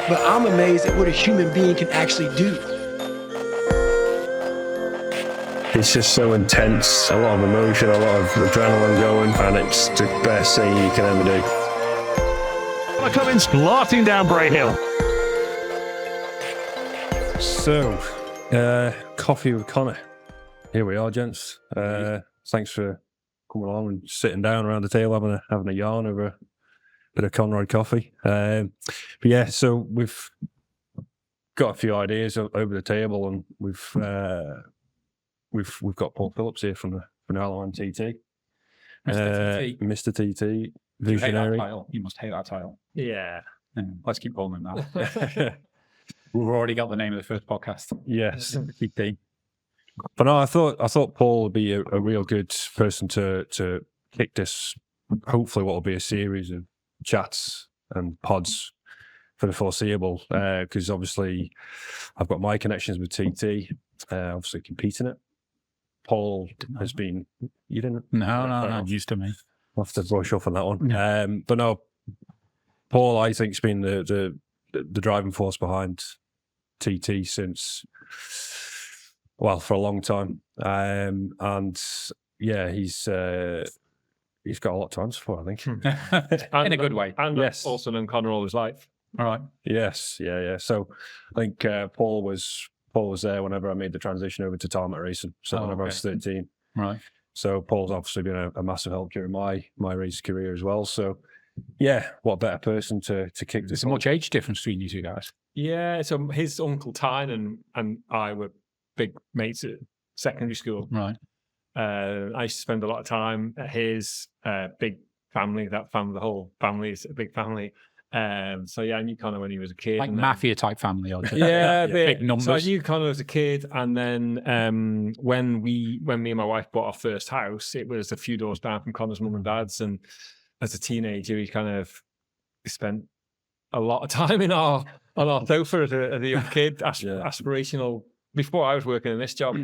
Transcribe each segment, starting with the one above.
But I'm amazed at what a human being can actually do. It's just so intense, a lot of emotion, a lot of adrenaline going, and it's the best thing you can ever do. Cummins blasting down Bray Hill. So, coffee with Conor. Here we are, gents. Thanks for coming along and sitting down around the table, having a yarn over a bit of Conroy coffee. But yeah, so we've got a few ideas over the table, and we've got Paul Phillips here from the Alan TT. Mr. TT, visionary. You must hate that title. Yeah. Let's keep calling him that. We've already got the name of the first podcast. Yes. TT. But no, I thought Paul would be a real good person to kick this, hopefully what will be a series of chats and pods for the foreseeable, because obviously I've got my connections with TT, obviously competing it. Paul has been... You didn't? No, not used to me. I'll have to brush off on that one. Yeah. But no, Paul, I think, has been the driving force behind TT since... Well, for a long time, and yeah, he's got a lot to answer for, I think, in a good way. And yes, also known Conor all his life. All right. Yes, yeah. So I think Paul was there whenever I made the transition over to tarmac racing. So whenever I was 13, right. So Paul's obviously been a massive help during my race career as well. So yeah, what a better person to kick this. There's much age difference between you two guys. Yeah. So his uncle Tyne and I were big mates at secondary school. Right. I used to spend a lot of time at his big family. The whole family is a big family. So yeah, I knew Conor when he was a kid. Like mafia type family. Yeah, big numbers. So I knew Conor as a kid, and then when me and my wife bought our first house, it was a few doors down from Conor's mum and dad's. And as a teenager, he kind of spent a lot of time on our sofa as a young kid, aspirational. Before I was working in this job, he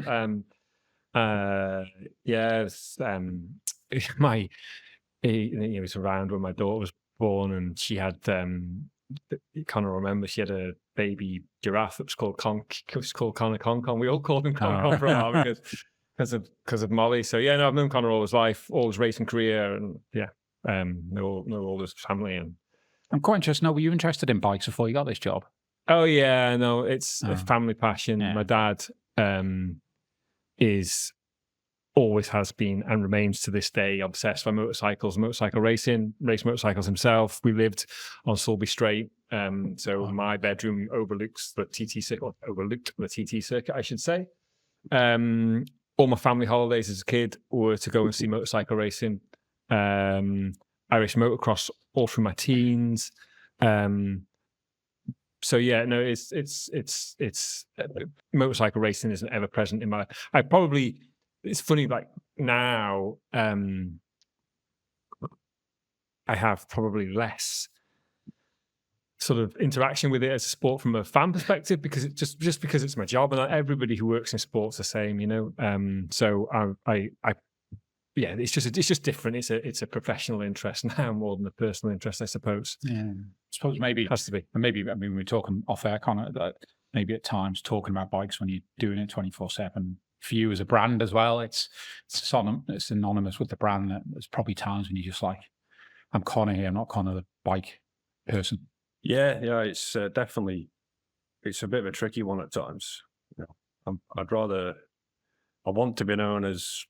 was around when my daughter was born, and she had Conor remember she had a baby giraffe that was called Conor Con. We all called him Con for a while because of Molly. So yeah, no, I've known Conor all his life, all his racing career, and know all his family. And I'm quite interested. Were you interested in bikes before you got this job? Oh yeah, no, it's a family passion. Yeah. My dad always has been and remains to this day obsessed by motorcycles, motorcycle racing, race motorcycles himself. We lived on Sulby Straight, so my bedroom overlooked the TT circuit, I should say. All my family holidays as a kid were to go and see motorcycle racing. I raced motocross all through my teens. So yeah, no, it's motorcycle racing isn't ever present in my. It's funny, like now, I have probably less sort of interaction with it as a sport from a fan perspective because it's just because it's my job, and everybody who works in sports the same, you know. So yeah, it's just different. It's a professional interest now more than a personal interest, I suppose. Yeah, I suppose maybe it has to be. Maybe we were talking off air, Conor, that maybe at times talking about bikes when you're doing it 24/7 for you as a brand as well. It's synonymous with the brand. There's probably times when you're just like, I'm Conor here, not Conor the bike person. Yeah, it's definitely it's a bit of a tricky one at times. You know, I want to be known as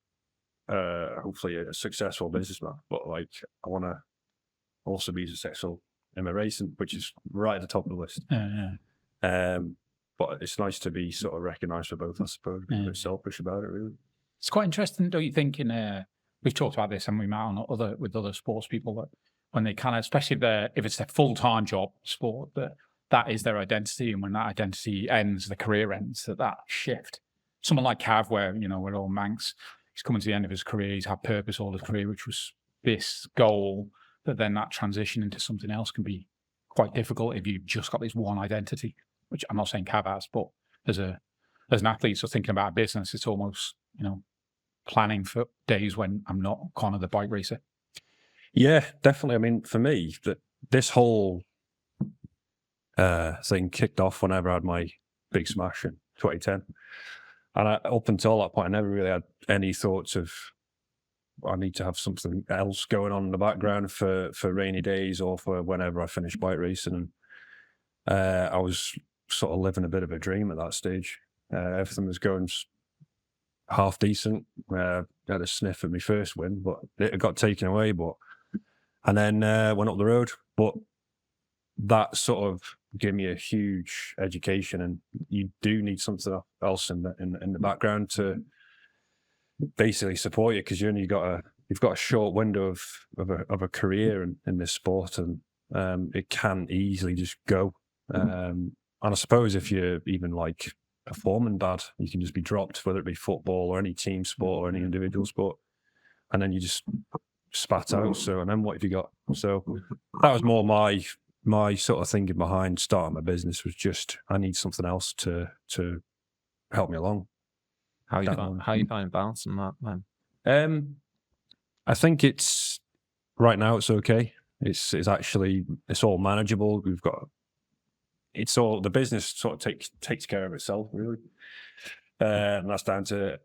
hopefully a successful businessman, but like I want to also be successful in my racing, which is right at the top of the list. But it's nice to be sort of recognised for both, I suppose. Being a bit selfish about it, really. It's quite interesting, don't you think? We've talked about this, and we met on with other sports people that when they kind of, especially if it's their full-time job sport, that is their identity, and when that identity ends, the career ends. That shift. Someone like Cav, where we're all Manx. He's coming to the end of his career. He's had purpose all his career, which was this goal. That then that transition into something else can be quite difficult if you've just got this one identity. Which I'm not saying Cav has, but as an athlete, so thinking about business, it's almost planning for days when I'm not Conor the bike racer. Yeah, definitely. I mean, for me, this whole thing kicked off whenever I had my big smash in 2010. And up until that point, I never really had any thoughts of, I need to have something else going on in the background for rainy days or for whenever I finish bike racing. And I was sort of living a bit of a dream at that stage. Everything was going half decent. I had a sniff at my first win, but it got taken away. And then went up the road. But that sort of gave me a huge education, and you do need something else in the background to basically support you, because you've got a short window of a career in this sport, and it can easily just go. And I suppose if you're even like performing bad, you can just be dropped, whether it be football or any team sport or any individual sport, and then you just spat out. So, and then what have you got? So that was more my sort of thinking behind starting my business, was just, I need something else to help me along. How you find balancing that, man? I think it's right now it's okay. It's all manageable. The business sort of takes care of itself, really. And that's down to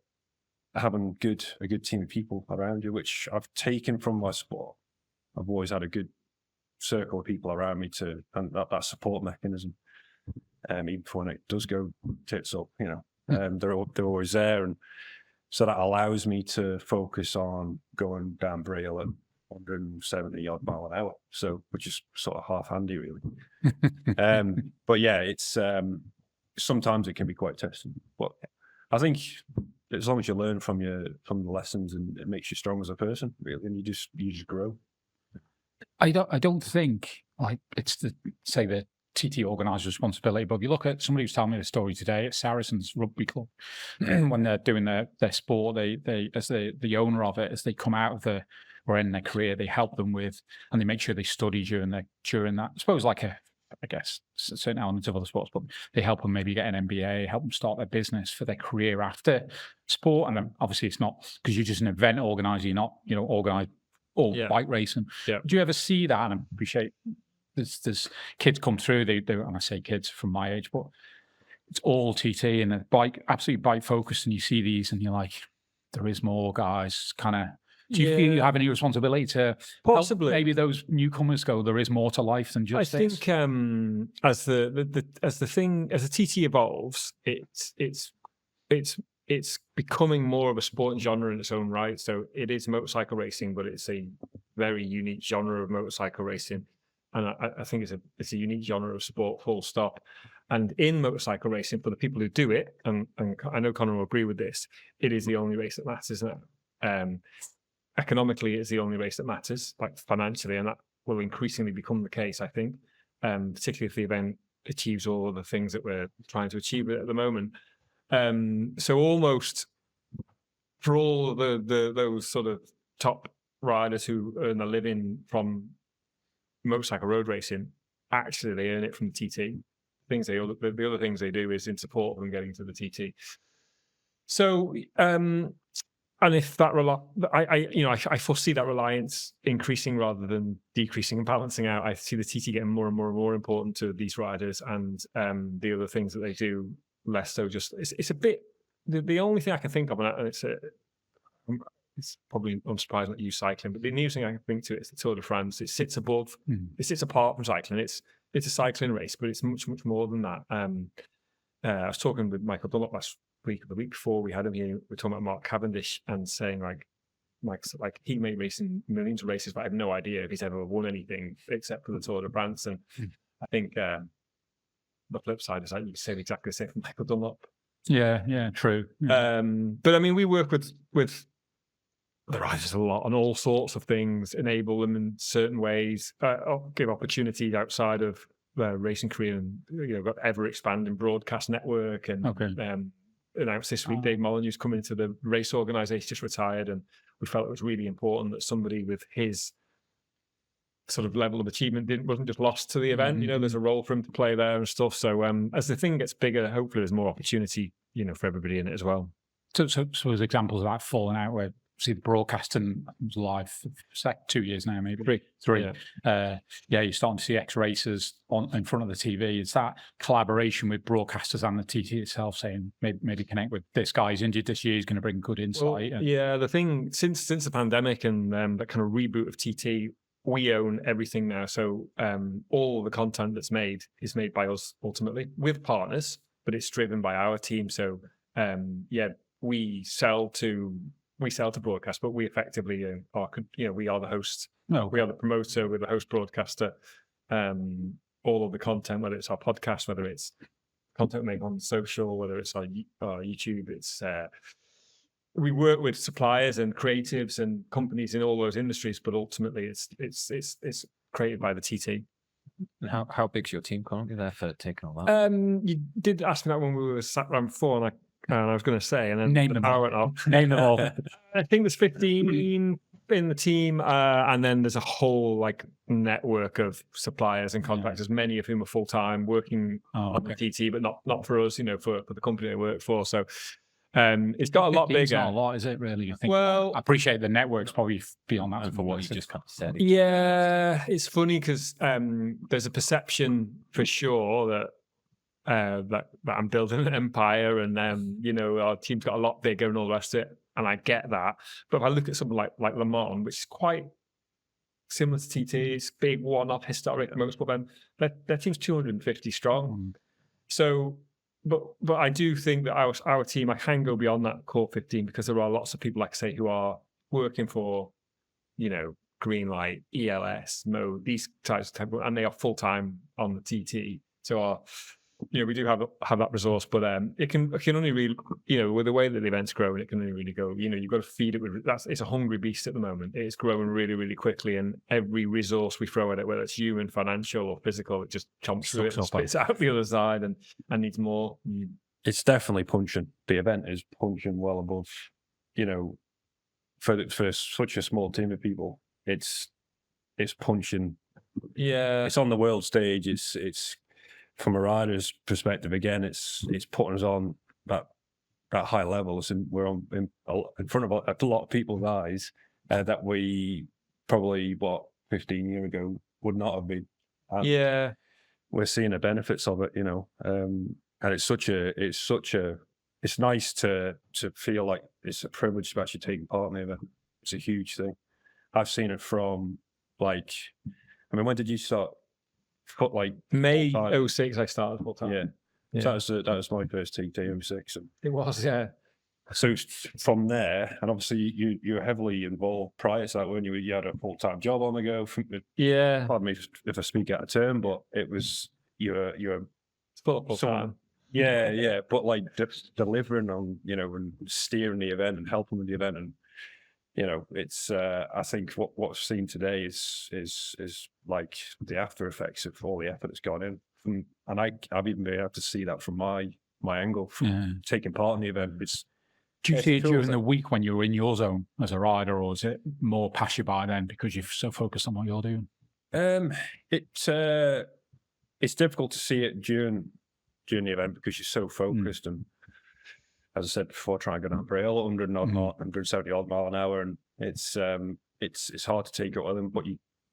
having a good team of people around you, which I've taken from my sport. I've always had a good circle of people around me and that support mechanism. Even when it does go tits up, they're always there, and so that allows me to focus on going down Braille at 170 odd mile an hour. So, which is sort of half handy, really. But yeah, it's sometimes it can be quite testing. But I think as long as you learn from the lessons, and it makes you strong as a person, really, and you just grow. I don't think like it's the TT organiser's responsibility, but if you look at somebody who's telling me the story today at Saracens Rugby Club, when they're doing their sport, they as the owner of it, as they come out of or in their career, they help them with, and they make sure they study during that. I suppose like I guess certain elements of other sports, but they help them maybe get an MBA, help them start their business for their career after sport. And then obviously it's not because you're just an event organizer, you're not organize all bike racing. Yeah. Do you ever see that? And I appreciate there's kids come through, they and I say kids from my age, but it's all TT and the bike, absolutely bike focused, and you see these and you're like, there is more, guys. Kind of, do you feel you have any responsibility to possibly help maybe those newcomers go, there is more to life than just I this? think as the TT evolves, it's becoming more of a sport and genre in its own right. So it is motorcycle racing, but it's a very unique genre of motorcycle racing. And I think it's a unique genre of sport, full stop. And in motorcycle racing, for the people who do it, and I know Conor will agree with this, it is the only race that matters now. Economically, it's the only race that matters, like financially, and that will increasingly become the case, I think, particularly if the event achieves all of the things that we're trying to achieve at the moment. So almost for all those sort of top riders who earn a living from motorcycle road racing, actually they earn it from the TT. The other things they do is in support of them getting to the TT. So, and if that I foresee that reliance increasing rather than decreasing and balancing out. I see the TT getting more and more and more important to these riders, and the other things that they do less so. Just it's a bit the only thing I can think of, and it's probably unsurprising that you use cycling, but the nearest thing I can think to it is the Tour de France. It sits above, it sits apart from cycling. It's a cycling race, but it's much more than that. I was talking with Michael Dunlop last week or the week before we had him here. We were talking about Mark Cavendish and saying Mike's he may race in millions of races, but I have no idea if he's ever won anything except for the Tour de France. And I think the flip side is you say exactly the same for Michael Dunlop. Yeah, true. Yeah. But I mean, we work with the riders a lot on all sorts of things, enable them in certain ways, give opportunity outside of racing career, and got ever expanding broadcast network, and announced this week Dave Molyneux's coming into the race organisation, just retired, and we felt it was really important that somebody with his sort of level of achievement wasn't just lost to the event. There's a role for him to play there and stuff. So as the thing gets bigger, hopefully there's more opportunity, for everybody in it as well. So there's examples of that falling out where see the broadcasting live for 2 years now, maybe three. Yeah. You're starting to see ex-racers in front of the TV. It's that collaboration with broadcasters and the TT itself, saying maybe connect with this guy's injured this year. He's going to bring good insight. Well, the thing since the pandemic and that kind of reboot of TT, we own everything now. So all the content that's made is made by us ultimately with partners, but it's driven by our team. So we sell to broadcast, but we effectively we are the host. No, we are the promoter. We're the host broadcaster. All of the content, whether it's our podcast, whether it's content we make on social, whether it's our YouTube, it's we work with suppliers and creatives and companies in all those industries, but ultimately it's created by the TT. And how big's your team currently there for taking all that? You did ask me that when we were sat around before, and I was going to say, and then Name them all. went off. Name them all. I think there's 15 in the team, and then there's a whole network of suppliers and contractors, many of whom are full time working on the TT, but not for us, for the company they work for. So it's got a lot bigger. It's not a lot, is it really? You think? Well, I appreciate the network's probably beyond that. For what you just kind of said. Yeah, it's funny because there's a perception for sure that I'm building an empire, and our team's got a lot bigger and all the rest of it, and I get that. But if I look at something like Le Mans, which is quite similar to TT, it's big one-off historic motorsport event, their team's 250 strong. So, but I do think that our team, I can go beyond that core 15 because there are lots of people, like I say, who are working for, Greenlight, ELS, Mo, these types of people, and they are full time on the TT. So we do have that resource, but it can only really, with the way that the event's growing, it can only really go. You've got to feed it with. It's a hungry beast at the moment. It's growing really, really quickly, and every resource we throw at it, whether it's human, financial, or physical, it just chomps through it and spits out the other side, and needs more. It's definitely punching. The event is punching well above, for such a small team of people. It's punching. Yeah, it's on the world stage. It's from a rider's perspective, again, it's putting us on that high level. So we're in front of a lot of people's eyes that we probably 15 years ago would not have been. And we're seeing the benefits of it, and it's nice to feel like it's a privilege to actually take part in the event. It's a huge thing. I've seen it from when did you start? May 06 I started full time. Yeah. So that was my first TT 06. It was, yeah. So from there, and obviously you were heavily involved prior to that when you had a full-time job on the go. Pardon me if I speak out of turn, but it was you're full time. Yeah. But delivering on, and steering the event and helping with the event, and it's I think what we've seen today is like the after effects of all the effort that's gone in, and I've even been able to see that from my angle from taking part in the event. Do you see it during the week when you're in your zone as a rider, or is it more pass you by then because you're so focused on what you're doing? It's difficult to see it during the event because you're so focused and, as I said before, trying to go down rail 170 odd mile an hour, and it's hard to take it with them, but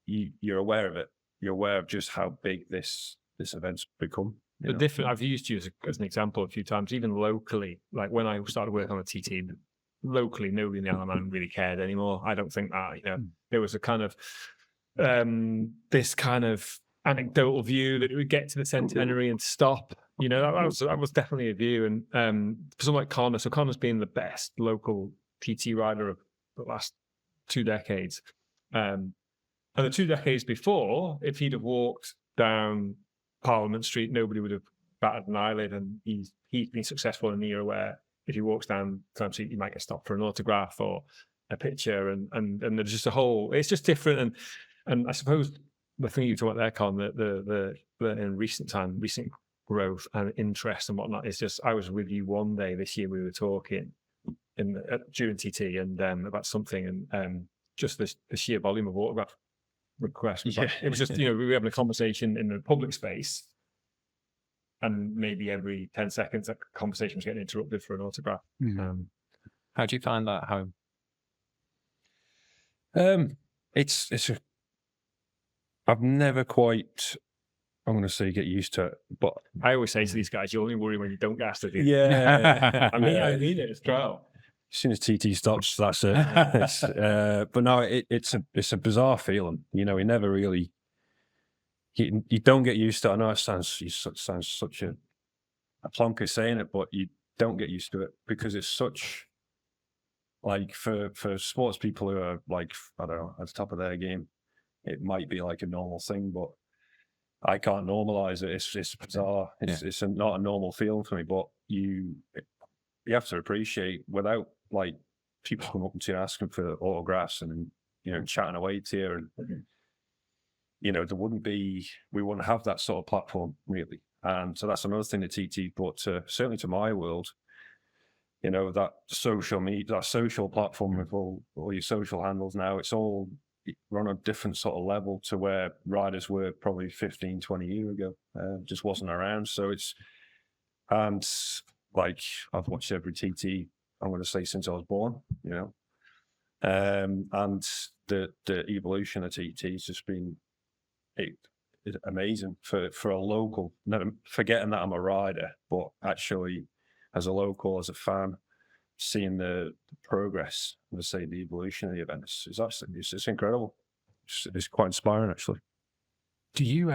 you're aware of it. You're aware of just how big this event's become. I've used you as an example a few times, even locally. Like when I started working on a TT, locally, nobody in the Isle really cared anymore. I don't think that, there was a kind of this kind of anecdotal view that it would get to the centenary and stop. That was definitely a view. And for someone like Conor, so Conor's been the best local TT rider of the last 2 decades. And the 2 decades before, if he'd have walked down Parliament Street, nobody would have batted an eyelid. And he's been successful in a year where if he walks down Parliament Street, you might get stopped for an autograph or a picture. And there's just it's just different. And I suppose the thing you talk about there, Con, the in recent growth and interest and whatnot is just, I was with you one day this year, we were talking during TT and about something, and just the sheer volume of autograph requests. It was just, we were having a conversation in the public space, and maybe every 10 seconds that conversation was getting interrupted for an autograph. How do you find that? It's a. I've never quite. I'm going to say get used to it, but I always say to these guys, you only worry when you don't get asked to do it. yeah, I mean it. It's trial. as soon as TT stops, that's it. But no, it's a bizarre feeling. You know, you never really. You don't get used to it. I know it sounds such a plonker saying it, but you don't get used to it because it's such like for sports people who are like, I don't know, at the top of their game, it might be like a normal thing, but I can't normalize it. It's bizarre. It's not a normal feeling for me, but you have to appreciate without like people coming up to you asking for autographs and, you know, chatting away to you, and you know, we wouldn't have that sort of platform really. And so that's another thing that TT brought to, certainly to my world, you know, that social media, that social platform with all your social handles now, we're on a different sort of level to where riders were probably 15, 20 years ago. Just wasn't around. So and like I've watched every TT, I'm going to say since I was born, you know, and the evolution of TT has just been amazing for a local, not forgetting that I'm a rider, but actually as a local, as a fan, seeing the progress, let's say the evolution of the event is absolutely, it's incredible. It's quite inspiring, actually. Do you,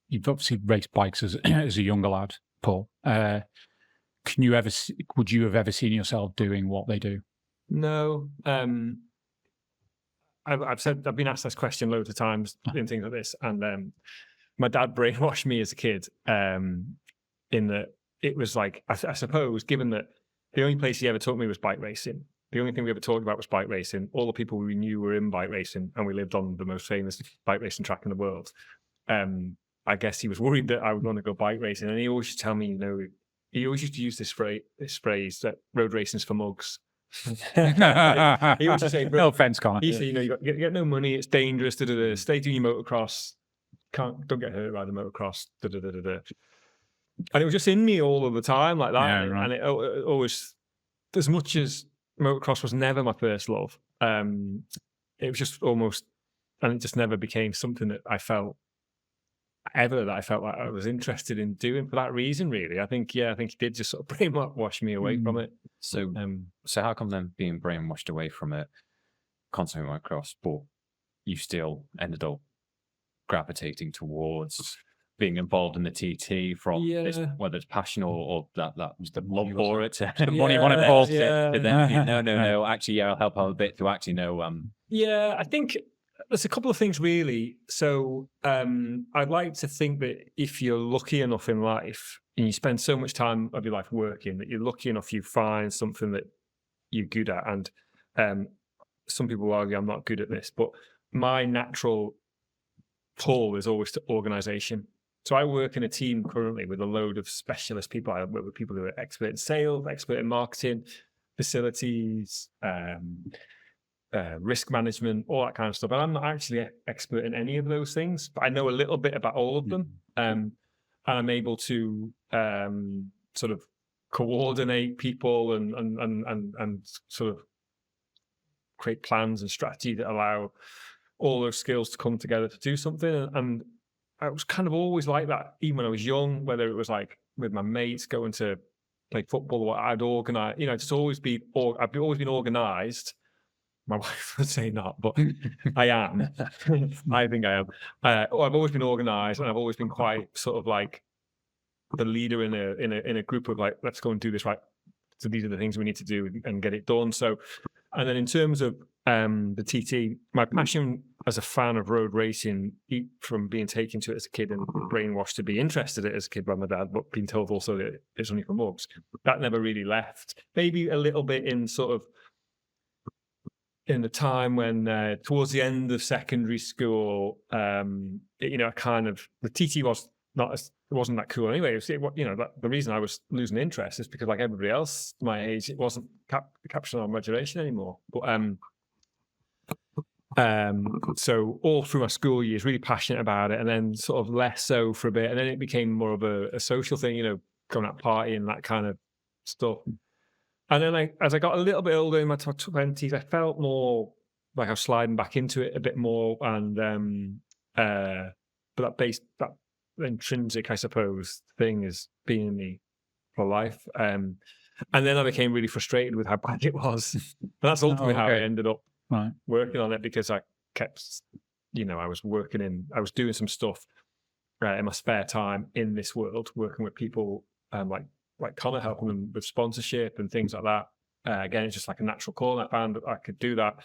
you've obviously raced bikes as a younger lad, Paul. Would you have ever seen yourself doing what they do? No. I've been asked this question loads of times in things like this, and my dad brainwashed me as a kid. In that it was like, I suppose, given that the only place he ever taught me was bike racing, the only thing we ever talked about was bike racing. All the people we knew were in bike racing, and we lived on the most famous bike racing track in the world. I guess he was worried that I would want to go bike racing, and he always used to tell me, you know, he always used to use this phrase that road racing's for mugs. He used to say, no offense, Conor. He said, you know, you get no money, it's dangerous, stay doing your motocross, don't get hurt by the motocross, And it was just in me all of the time like that. Yeah, right. And it always, as much as motocross was never my first love, it was just almost, and it just never became something that I felt like I was interested in doing for that reason, really. I think he did just sort of brainwash me away from it. So how come then being brainwashed away from it, constantly motocross, but you still ended up gravitating towards being involved in the TT from whether it's passion or that was the love for it, the money on it, Paul. No. Actually, I'll help out a bit to actually know. Yeah, I think there's a couple of things really. So I'd like to think that if you're lucky enough in life and you spend so much time of your life working, that you're lucky enough you find something that you're good at. And some people argue I'm not good at this, but my natural pull is always to organisation. So I work in a team currently with a load of specialist people. I work with people who are expert in sales, expert in marketing, facilities, risk management, all that kind of stuff. And I'm not actually expert in any of those things, but I know a little bit about all of them. And I'm able to sort of coordinate people and sort of create plans and strategy that allow all those skills to come together to do something. And I was kind of always like that, even when I was young, whether it was like with my mates going to play football or I'd organize, you know, I've always been organized. My wife would say not, but I am. I think I am. I've always been organized, and I've always been quite sort of like the leader in a group of like, let's go and do this, right? So these are the things we need to do and get it done. So, and then in terms of the TT, my passion as a fan of road racing, from being taken to it as a kid and brainwashed to be interested in it as a kid by my dad, but being told also that it's only for mugs, that never really left. Maybe a little bit in sort of in the time when towards the end of secondary school, you know, kind of the TT wasn't that cool anyway. You know, the reason I was losing interest is because, like everybody else my age, it wasn't capturing our imagination anymore. But so all through my school years, really passionate about it, and then sort of less so for a bit, and then it became more of a social thing. You know, going out partying, that kind of stuff. And then as I got a little bit older in my 20s, I felt more like I was sliding back into it a bit more. And but that intrinsic, I suppose, thing is being in me for life. And then I became really frustrated with how bad it was. And that's ultimately how I ended up working on it, because I kept, I was doing some stuff in my spare time in this world, working with people like Conor, helping them with sponsorship and things like that. Again, it's just like a natural call. I found that I could do that.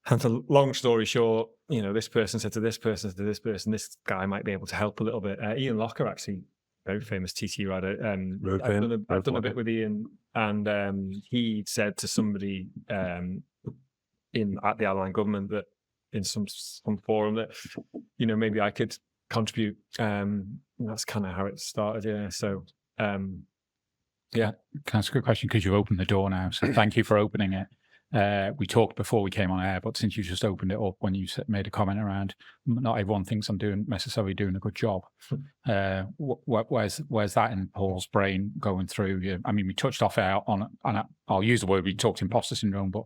And to long story short, this person said to this person, this guy might be able to help a little bit. Ian Locker, actually, very famous TT rider. I've done a bit with Ian, and he said to somebody at the Airline government that in some forum that maybe I could contribute. That's kind of how it started. Yeah. So yeah. Can I ask a question? Because you opened the door now, so thank you for opening it. We talked before we came on air, but since you just opened it up when you made a comment around not everyone thinks I'm necessarily doing a good job. Where's that in Paul's brain going through? I mean, we touched off out on, and I'll use the word, we talked imposter syndrome, but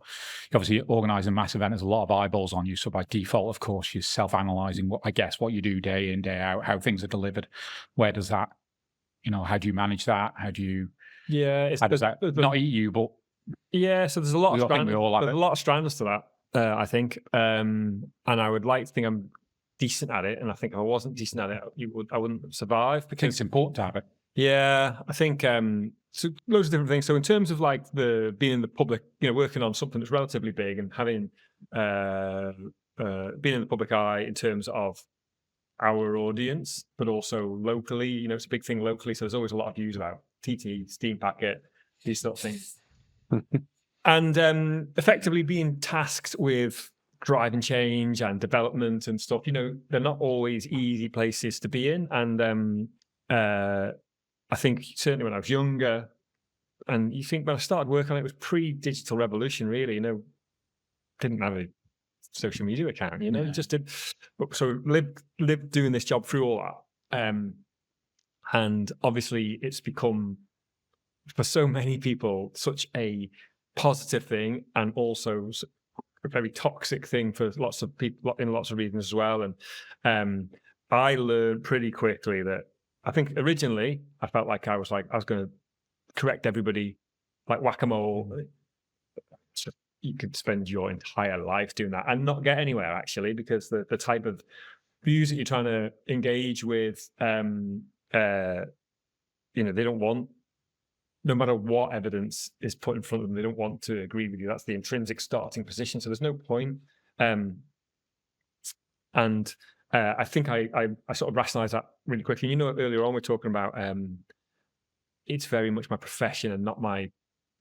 you obviously organise a massive event, there's a lot of eyeballs on you. So by default, of course, you're self-analysing what you do day in, day out, how things are delivered. Where does that, how do you manage that? How does that not eat you, but yeah, so there's a lot of strands to that, I think, and I would like to think I'm decent at it, and I think if I wasn't decent at it, I wouldn't survive, because it's important to have it. Yeah, I think so. Loads of different things. So in terms of like being in the public, working on something that's relatively big and having being in the public eye in terms of our audience, but also locally, it's a big thing locally. So there's always a lot of views about TT, Steam Packet, these sort of things. And effectively being tasked with driving change and development and stuff, they're not always easy places to be in. And I think certainly when I was younger, and you think when I started working on it, it was pre-digital revolution, really, didn't have a social media account, just did. So lived doing this job through all that. And obviously it's become, for so many people, such a positive thing, and also a very toxic thing for lots of people in lots of reasons as well. And I learned pretty quickly that I think originally I felt like I was going to correct everybody like whack-a-mole. So you could spend your entire life doing that and not get anywhere, actually, because the type of views that you're trying to engage with, they don't want, no matter what evidence is put in front of them, they don't want to agree with you. That's the intrinsic starting position. So there's no point. And I think I sort of rationalized that really quickly. Earlier on we're talking about it's very much my profession and not my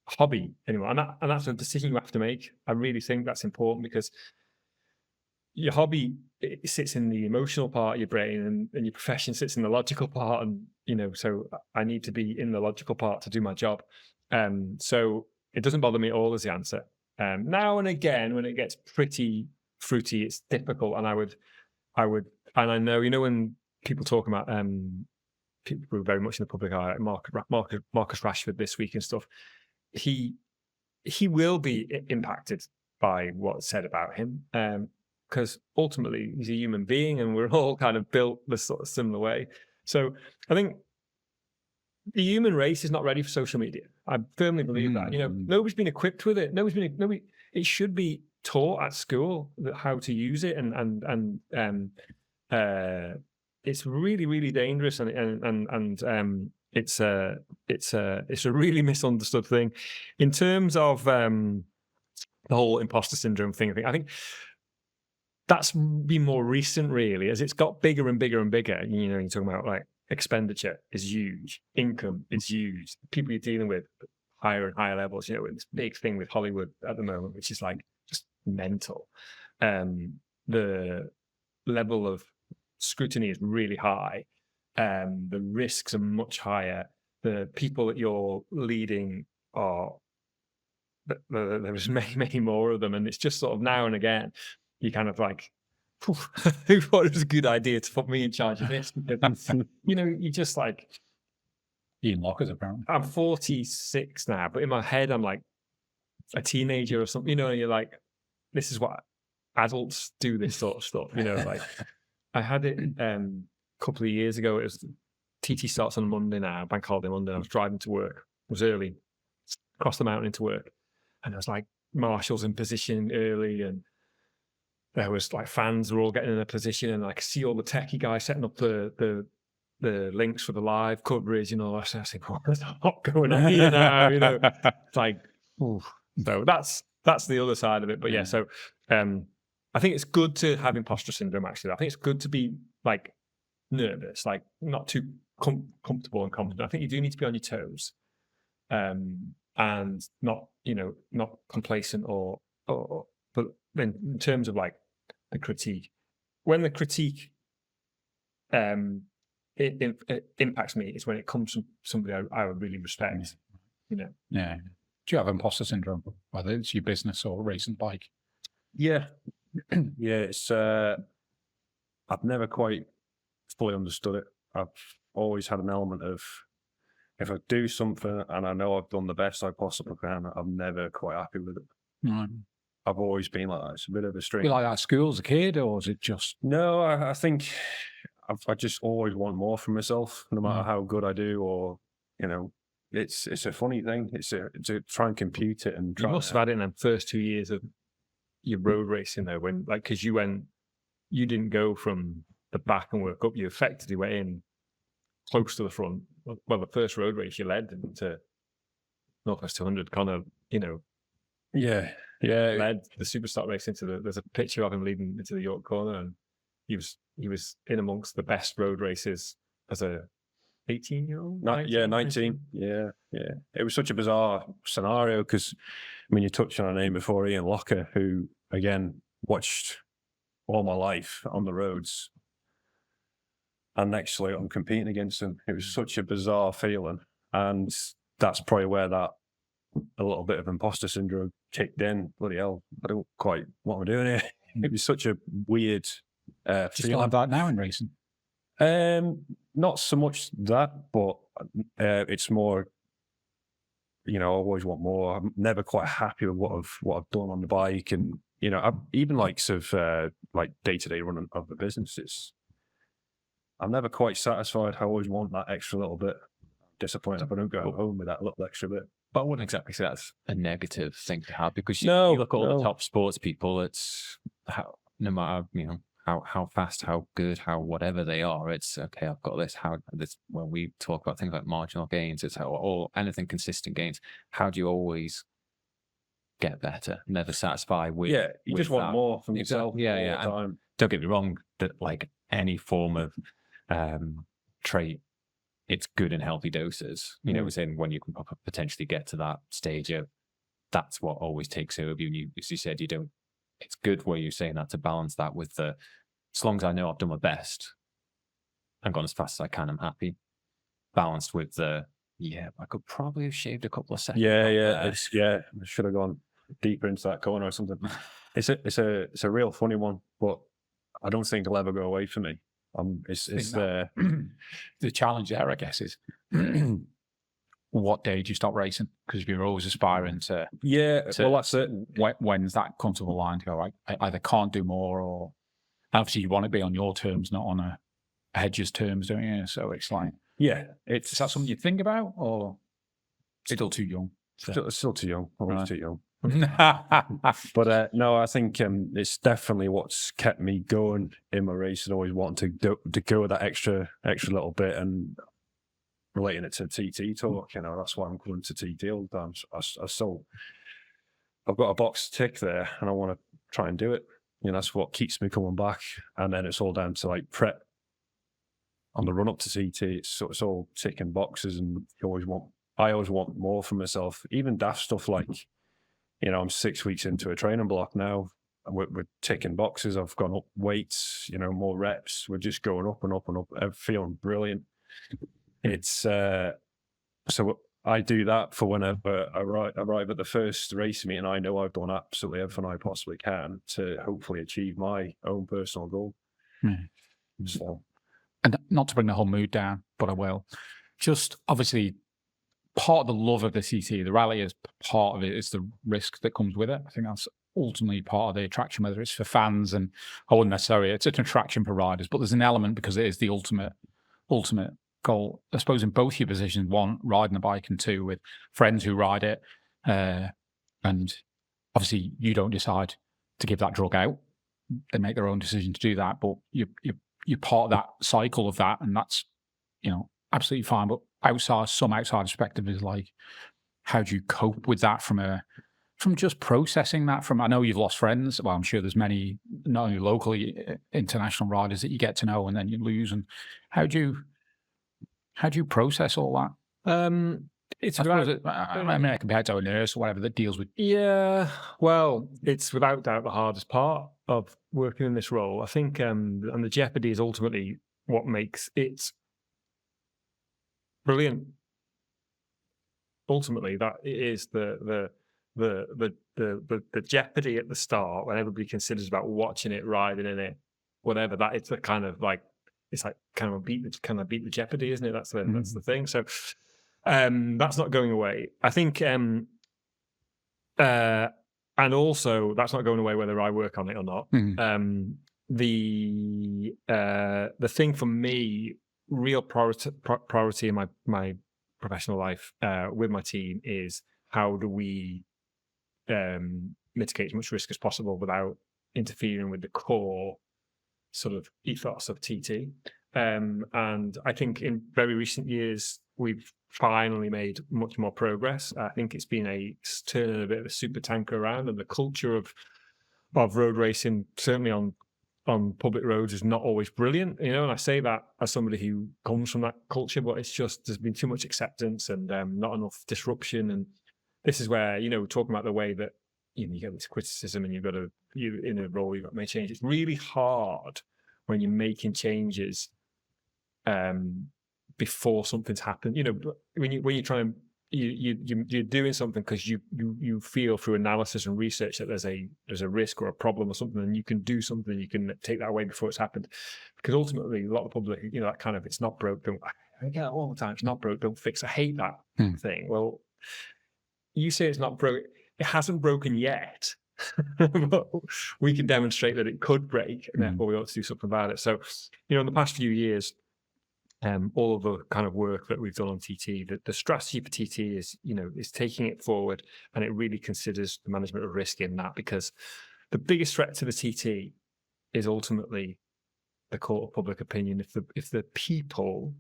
hobby anymore. And that's a decision you have to make. I really think that's important, because your hobby, it sits in the emotional part of your brain, and your profession sits in the logical part. And, so I need to be in the logical part to do my job. So it doesn't bother me at all as the answer. Now and again, when it gets pretty fruity, it's difficult. And and I know, when people talk about people who are very much in the public eye, Marcus Rashford this week and stuff, he will be impacted by what's said about him. Because ultimately he's a human being, and we're all kind of built this sort of similar way. So I think the human race is not ready for social media. I firmly believe that. Nobody's been equipped with it. It should be taught at school how to use it, and it's really, really dangerous, and it's a really misunderstood thing in terms of the whole imposter syndrome thing. I think that's been more recent, really, as it's got bigger and bigger and bigger. You're talking about like expenditure is huge, income is huge, people you're dealing with higher and higher levels. This big thing with Hollywood at the moment, which is like just mental. The level of scrutiny is really high. The risks are much higher. The people that you're leading are, there's many, many more of them, and it's just sort of now and again you kind of like, who thought it was a good idea to put me in charge of this? You just like, Ian Lockers, apparently. I'm 46 now, but in my head, I'm like a teenager or something, you know, and you're like, this is what adults do, this sort of stuff, you know, like I had it a couple of years ago. It was TT starts on Monday now, bank holiday Monday. I was driving to work, it was early, across the mountain into work. And I was like, marshals in position early, and there was like fans were all getting in a position, and I could see all the techie guys setting up the links for the live coverage, you know. I was like, what's going on here now? You know, it's like, ooh. So that's the other side of it. But yeah, so I think it's good to have imposter syndrome. Actually, I think it's good to be like nervous, like not too comfortable and confident. I think you do need to be on your toes, and not, you know, not complacent or. But in terms of like the critique, when the critique it impacts me, is when it comes from somebody I really respect. You know. Yeah. Do you have imposter syndrome, whether it's your business or racing bike? Yeah. Yeah, it's I've never quite fully understood it. I've always had an element of, if I do something and I know I've done the best I possibly can, I'm never quite happy with it. Right. I've always been like that. It's a bit of a string. You like that at school as a kid, or is it just? No, I think I just always want more from myself, no matter how good I do, or, you know, it's a funny thing. It's to try and compute it and try. You must have had it in the first 2 years of your road racing though, when like, because you didn't go from the back and work up. You effectively went in close to the front. Well, the first road race you led into Northwest 200, Conor, you know. Yeah. Led the Superstock race into there's a picture of him leading into the York Corner, and he was in amongst the best road races as a 18-year-old. 19. Yeah. It was such a bizarre scenario because, I mean, you touched on a name before, Ian Locker, who again watched all my life on the roads, and actually I'm competing against him. It was such a bizarre feeling, and that's probably where that a little bit of imposter syndrome kicked in. Bloody hell, I don't quite what I'm doing here. It was such a weird Do you still have that now in racing? Not so much that, but it's more, you know, I always want more. I'm never quite happy with what I've done on the bike, and, you know, even likes of like day-to-day running of the business. I'm never quite satisfied. I always want that extra little bit. Disappointed if I don't go home with that little extra bit. But I wouldn't exactly say that's a negative thing to have, because you look at all the top sports people, it's how, no matter, you know, how fast, how good, how whatever they are, it's okay, I've got this. How this, when we talk about things like marginal gains, it's how, or anything consistent gains, how do you always get better? Never satisfy with. Yeah, you just want more from yourself. Yeah. All the time. And don't get me wrong, that like any form of trait, it's good in healthy doses. You know, it's in when you can potentially get to that stage of, that's what always takes over you. And you, as you said, you don't, it's good where you're saying that, to balance that with the, as long as I know I've done my best, I've gone as fast as I can, I'm happy. Balanced with the, I could probably have shaved a couple of seconds. I should have gone deeper into that corner or something. It's a real funny one, but I don't think it'll ever go away for me. It's the challenge there, I guess, is what day do you stop racing? Because you're always aspiring to. Well, that's it. When's that comfortable line to go, I either can't do more, or obviously you want to be on your terms, not on a hedge's terms, don't you? So it's like, is that something you think about, or still too young? Still too young. Always Right. too young. But no, I think it's definitely what's kept me going in my race, and always wanting to go with that extra little bit, and relating it to TT talk. You know, that's why I'm going to TT all the time. I've got a box to tick there, and I want to try and do it. You know, that's what keeps me coming back. And then it's all down to like prep on the run up to TT. It's all ticking boxes, and I always want more from myself. Even daft stuff like, you know, I'm 6 weeks into a training block now. We're ticking boxes. I've gone up weights, you know, more reps. We're just going up and up and up. I'm feeling brilliant. It's so I do that for whenever I arrive at the first race meeting. I know I've done absolutely everything I possibly can to hopefully achieve my own personal goal. Mm. So, and not to bring the whole mood down, but I will. just obviously part of the love of the TT, the rally is part of it, is the risk that comes with it. I think that's ultimately part of the attraction, whether it's for fans, and I wouldn't necessarily, it's an attraction for riders, but there's an element because it is the ultimate goal, I suppose, in both your positions, one, riding the bike, and two, with friends who ride it. And obviously you don't decide to give that drug out. They make their own decision to do that, but you're part of that cycle of that, and that's, absolutely fine. But some outside perspective is like, how do you cope with that from just processing that? I know you've lost friends. Well, I'm sure there's many, not only locally, international riders that you get to know and then you lose. And how do you process all that? It's I about, suppose I compared to a nurse or whatever that deals with. yeah, well, it's without doubt the hardest part of working in this role. I think, and the jeopardy is ultimately what makes it brilliant. Ultimately, that it is the jeopardy at the start when everybody considers about watching it, riding in it, whatever. That it's the kind of like, it's like kind of beat the jeopardy, isn't it? That's the thing. So that's not going away. I think, and also that's not going away whether I work on it or not. The thing for me, real priority in my professional life with my team is how do we mitigate as much risk as possible without interfering with the core sort of ethos of TT. And I think in very recent years, we've finally made much more progress. I think it's been turning a bit of a super tanker around, and the culture of road racing, certainly on public roads, is not always brilliant, and I say that as somebody who comes from that culture, but it's just, there's been too much acceptance and not enough disruption. And this is where, talking about the way that, you get this criticism and you in a role, you've got to make change. It's really hard when you're making changes before something's happened. When you try and you're doing something because you feel through analysis and research that there's a risk or a problem or something, and you can do something, you can take that away before it's happened. Because ultimately, a lot of the public, that kind of, it's not broke, don't. I get that all the time. It's not broke, don't fix. I hate that thing. Well, you say it's not broke. It hasn't broken yet. But we can demonstrate that it could break, and therefore we ought to do something about it. So, in the past few years, all of the kind of work that we've done on TT, the strategy for TT is, is taking it forward, and it really considers the management of risk in that, because the biggest threat to the TT is ultimately the court of public opinion. If the people,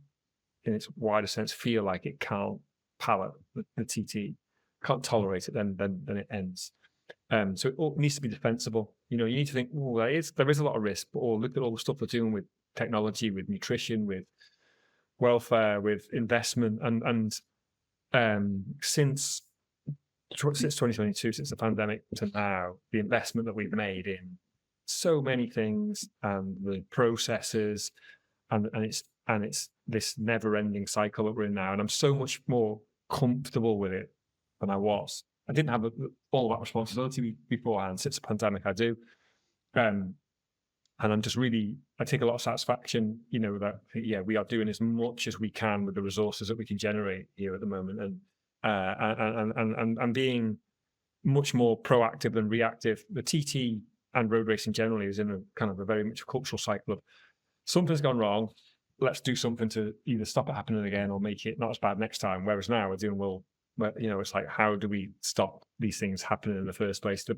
in its wider sense, feel like it can't palate the TT, can't tolerate it, then it ends. So it all needs to be defensible. You need to think, there is a lot of risk, but look at all the stuff we're doing with technology, with nutrition, with welfare, with investment, and since 2022, since the pandemic to now, the investment that we've made in so many things and the processes, and it's this never-ending cycle that we're in now, and I'm so much more comfortable with it than I was. I didn't have all that responsibility beforehand. Since the pandemic, I do. And I'm just really, I take a lot of satisfaction, that, we are doing as much as we can with the resources that we can generate here at the moment, and being much more proactive than reactive. The TT and road racing generally is in a kind of a very much cultural cycle of something's gone wrong, let's do something to either stop it happening again or make it not as bad next time. Whereas now we're doing, it's like, how do we stop these things happening in the first place? The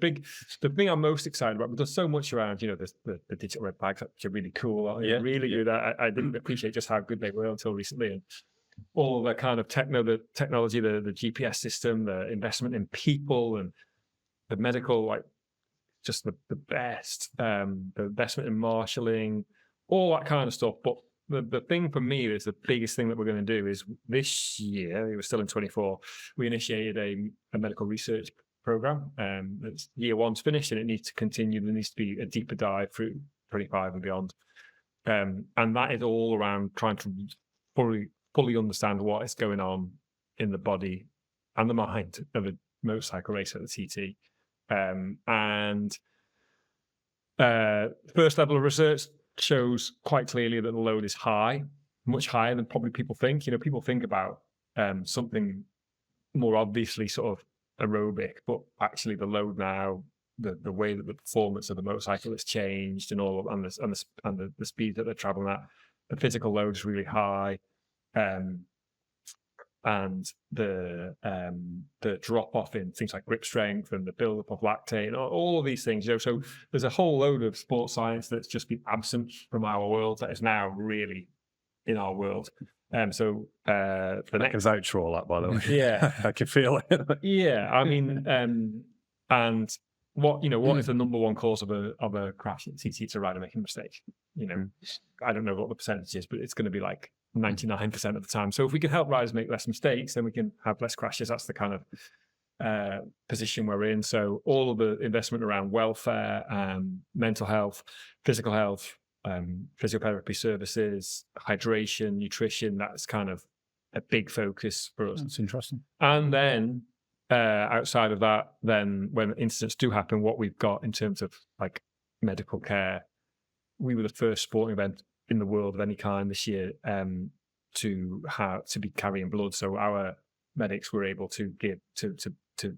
thing I'm most excited about, but there's so much around, the digital red bags, which are really cool. Really good. I didn't appreciate just how good they were until recently. And all of that kind of technology, the GPS system, the investment in people, and the medical, just the best, the investment in marshalling, all that kind of stuff. But the thing for me is the biggest thing that we're going to do is this year, it was still in 24, we initiated a medical research program. It's year one's finished and it needs to continue. There needs to be a deeper dive through 25 and beyond. And that is all around trying to fully understand what is going on in the body and the mind of a motorcycle racer at the TT. First level of research shows quite clearly that the load is high much higher than probably people think. People think about something more obviously sort of aerobic, but actually the load now, the way that the performance of the motorcycle has changed, and the speed that they're traveling at, the physical load is really high, and the drop off in things like grip strength and the build up of lactate and all of these things. So there's a whole load of sports science that's just been absent from our world that is now really in our world. The next vouch for all that, by the way. Yeah. I can feel it. Yeah, I mean, and what is the number one cause of a crash in TT? It's a rider making a mistake. I don't know what the percentage is, but it's going to be like 99% of the time. So if we can help riders make less mistakes, then we can have less crashes. That's the kind of position we're in. So all of the investment around welfare, mental health, physical health, physiotherapy services, hydration, nutrition, that's kind of a big focus for us. That's interesting. And then outside of that, then when incidents do happen, what we've got in terms of like medical care, we were the first sporting event in the world of any kind this year to be carrying blood. So our medics were able to give to do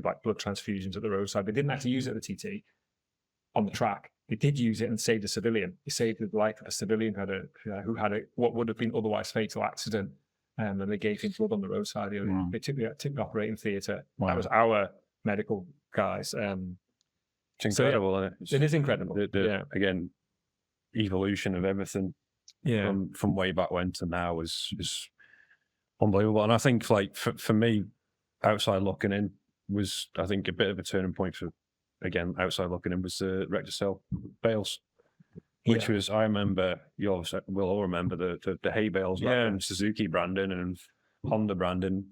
like blood transfusions at the roadside. They didn't actually use it at the TT on the track. They did use it and saved a civilian. They saved the life of a civilian who had what would have been otherwise fatal accident. And they gave him blood on the roadside. They took the operating theatre. Wow. That was our medical guys. It's incredible, isn't it? It is incredible. Again, evolution of everything from way back when to now is unbelievable. And I think, like, for me, outside looking in was, I think, a bit of a turning point for, again, outside looking in was the Rector bales. Which was, I remember, you obviously will all remember the hay bales, and Suzuki branding and Honda branding.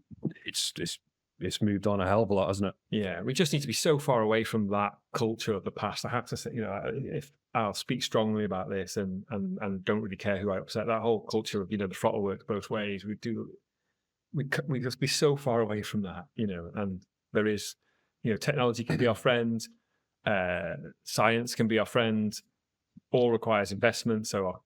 It's moved on a hell of a lot, hasn't it? Yeah, we just need to be so far away from that culture of the past. I have to say, if I'll speak strongly about this and don't really care who I upset, that whole culture of, the throttle works both ways. We just be so far away from that, and there is, technology can be our friend, science can be our friend. All requires investment. So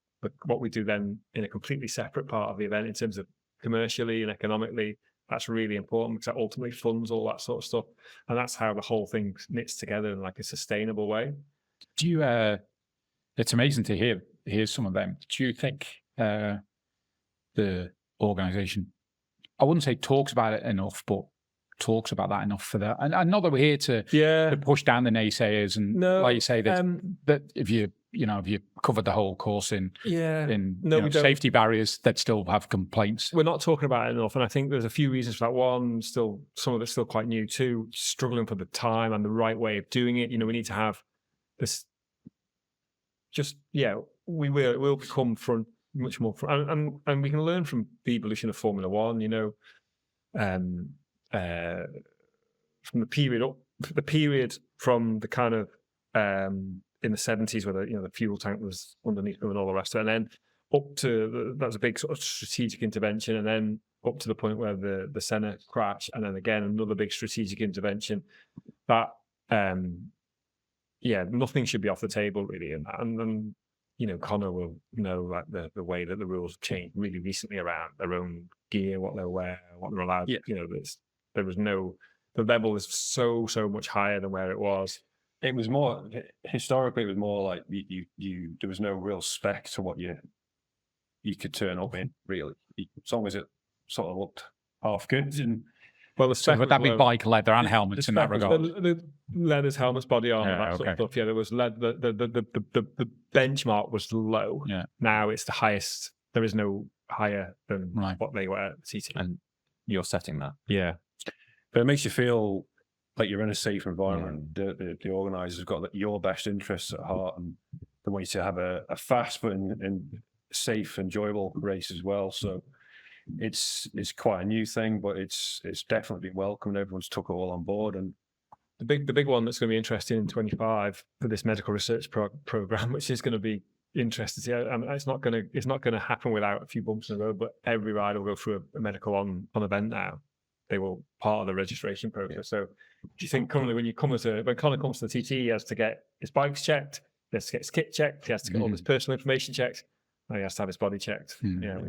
what we do then in a completely separate part of the event in terms of commercially and economically, that's really important because that ultimately funds all that sort of stuff. And that's how the whole thing knits together in like a sustainable way. Do you, it's amazing to hear some of them. Do you think the organisation, I wouldn't say talks about it enough, but talks about that enough for that? And not that we're here to push down the naysayers and like you say that if you covered the whole course in safety barriers that still have complaints. We're not talking about it enough, and I think there's a few reasons for that. One, still some of it's still quite new. Two, struggling for the time and the right way of doing it. We need to have this. We'll become much more front, and we can learn from the evolution of Formula One. From the period from the kind of in the 70s where the fuel tank was underneath them and all the rest of it, and then up to that was a big sort of strategic intervention, and then up to the point where the Senna crash, and then again another big strategic intervention. That nothing should be off the table really, and Conor will know like the way that the rules have changed really recently around their own gear, what they'll wear, what they're allowed. The level is so much higher than where it was. It was more historically. It was more like you there was no real spec to what you could turn up in, really, as long as it sort of looked half good. And well, the spec would that be bike leather and helmets in that regard? The leathers, helmets, body armor, that sort of stuff. Yeah, there was the benchmark was low. Yeah. Now it's the highest. There is no higher than what they were at TT. And you're setting that. Yeah. But it makes you feel like you're in a safe environment. The organisers have got your best interests at heart, and they want you to have a fast but and safe, enjoyable race as well. So it's quite a new thing, but it's definitely been welcomed. Everyone's took it all on board, and the big one that's going to be interesting in 25 for this medical research program, which is going to be interesting to see. I mean, it's not going to happen without a few bumps in the road, but every rider will go through a medical on event now. They will part of the registration process. So do you think currently when Conor comes to the TT, he has to get his bikes checked, he has to get his kit checked, he has to get all his personal information checked? He has to have his body checked. Yeah.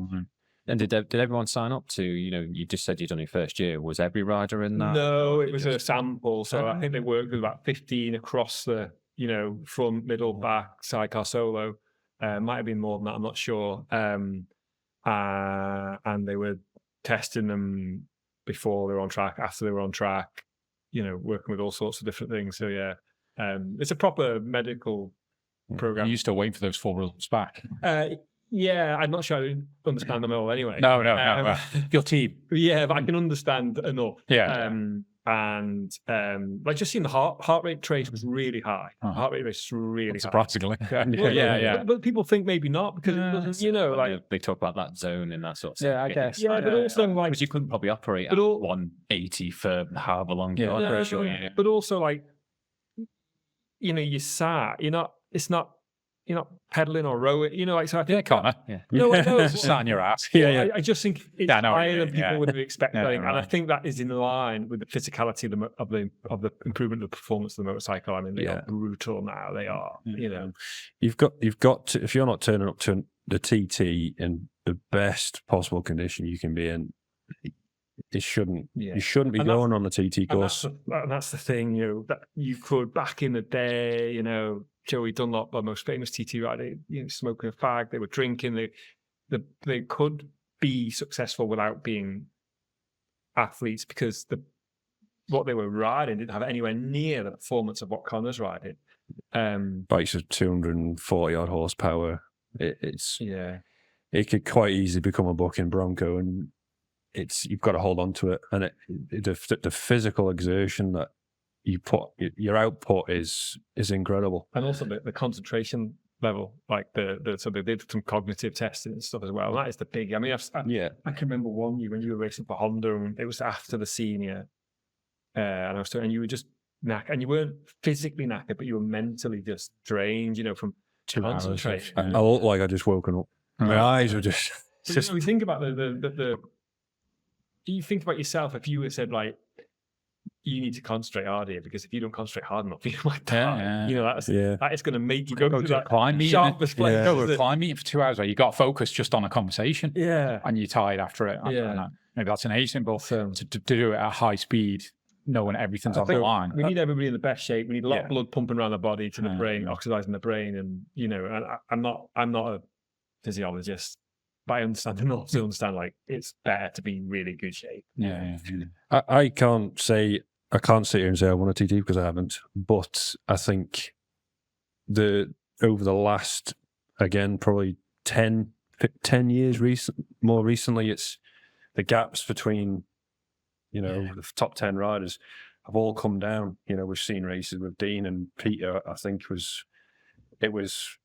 And did everyone sign up to, you just said you'd done your first year. Was every rider in that? No, Or it did was you a sample. So I think they worked with about 15 across the, front, middle, back, sidecar, solo. Might have been more than that. I'm not sure. And they were testing them before they were on track, after they were on track, working with all sorts of different things. So yeah, it's a proper medical program. You used to wait for those 4 results back. Yeah, I'm not sure I understand them all anyway. No. Your team. Yeah, but I can understand enough. Yeah. Like just seeing the heart rate trace was really high. Heart rate was really high. Surprisingly. Yeah. But people think maybe not because it doesn't, like they talk about that zone and that sort of Yeah, stuff. I guess. Yeah, but also like Because you couldn't probably operate at 180 for however long you are. But also like, you sat. You're not pedaling or rowing. So I think, Connor. Yeah. No, I know. Sat on your ass. I just think it's I know what you higher than mean, people would have expected, Yeah, and I think that is in line with the physicality of the improvement of the performance of the motorcycle. I mean, they are brutal now. They are, You've got to, if you're not turning up to the TT in the best possible condition you can be in, you shouldn't be going on the TT course. And that's the thing, that you could back in the day, Joey Dunlop, our most famous TT rider, smoking a fag, they were drinking, they could be successful without being athletes because what they were riding didn't have anywhere near the performance of what Conor's riding. Bikes of 240 odd horsepower. It could quite easily become a bucking Bronco, and you've got to hold on to it. And the physical exertion that you put, your output is incredible. And also the concentration level, like so they did some cognitive testing and stuff as well. And that is the big. I mean, I can remember one year when you were racing for Honda, and it was after the senior, and you were just knackered, and you weren't physically knackered, but you were mentally just drained, from 2 hours. concentrating. I look like I just woken up. My eyes were just. You think about you think about yourself if you were said like, you need to concentrate hard here because if you don't concentrate hard enough, you might die. That is going to make you go to that climb meeting. sharpest place. Go to a climb meeting for 2 hours. You got focused just on a conversation. Yeah, and you're tired after it. I don't know. Maybe that's an age symbol to do it at high speed, knowing everything's on the line. We need everybody in the best shape. We need a lot of blood pumping around the body to the brain, oxidizing the brain, and and I'm not a physiologist. But I understand enough to understand like it's better to be in really good shape. I can't sit here and say I want a TT because I haven't. But I think over the last, again, probably 10 years more recently, it's the gaps between the top 10 riders have all come down. We've seen races with Dean and Peter. I think it was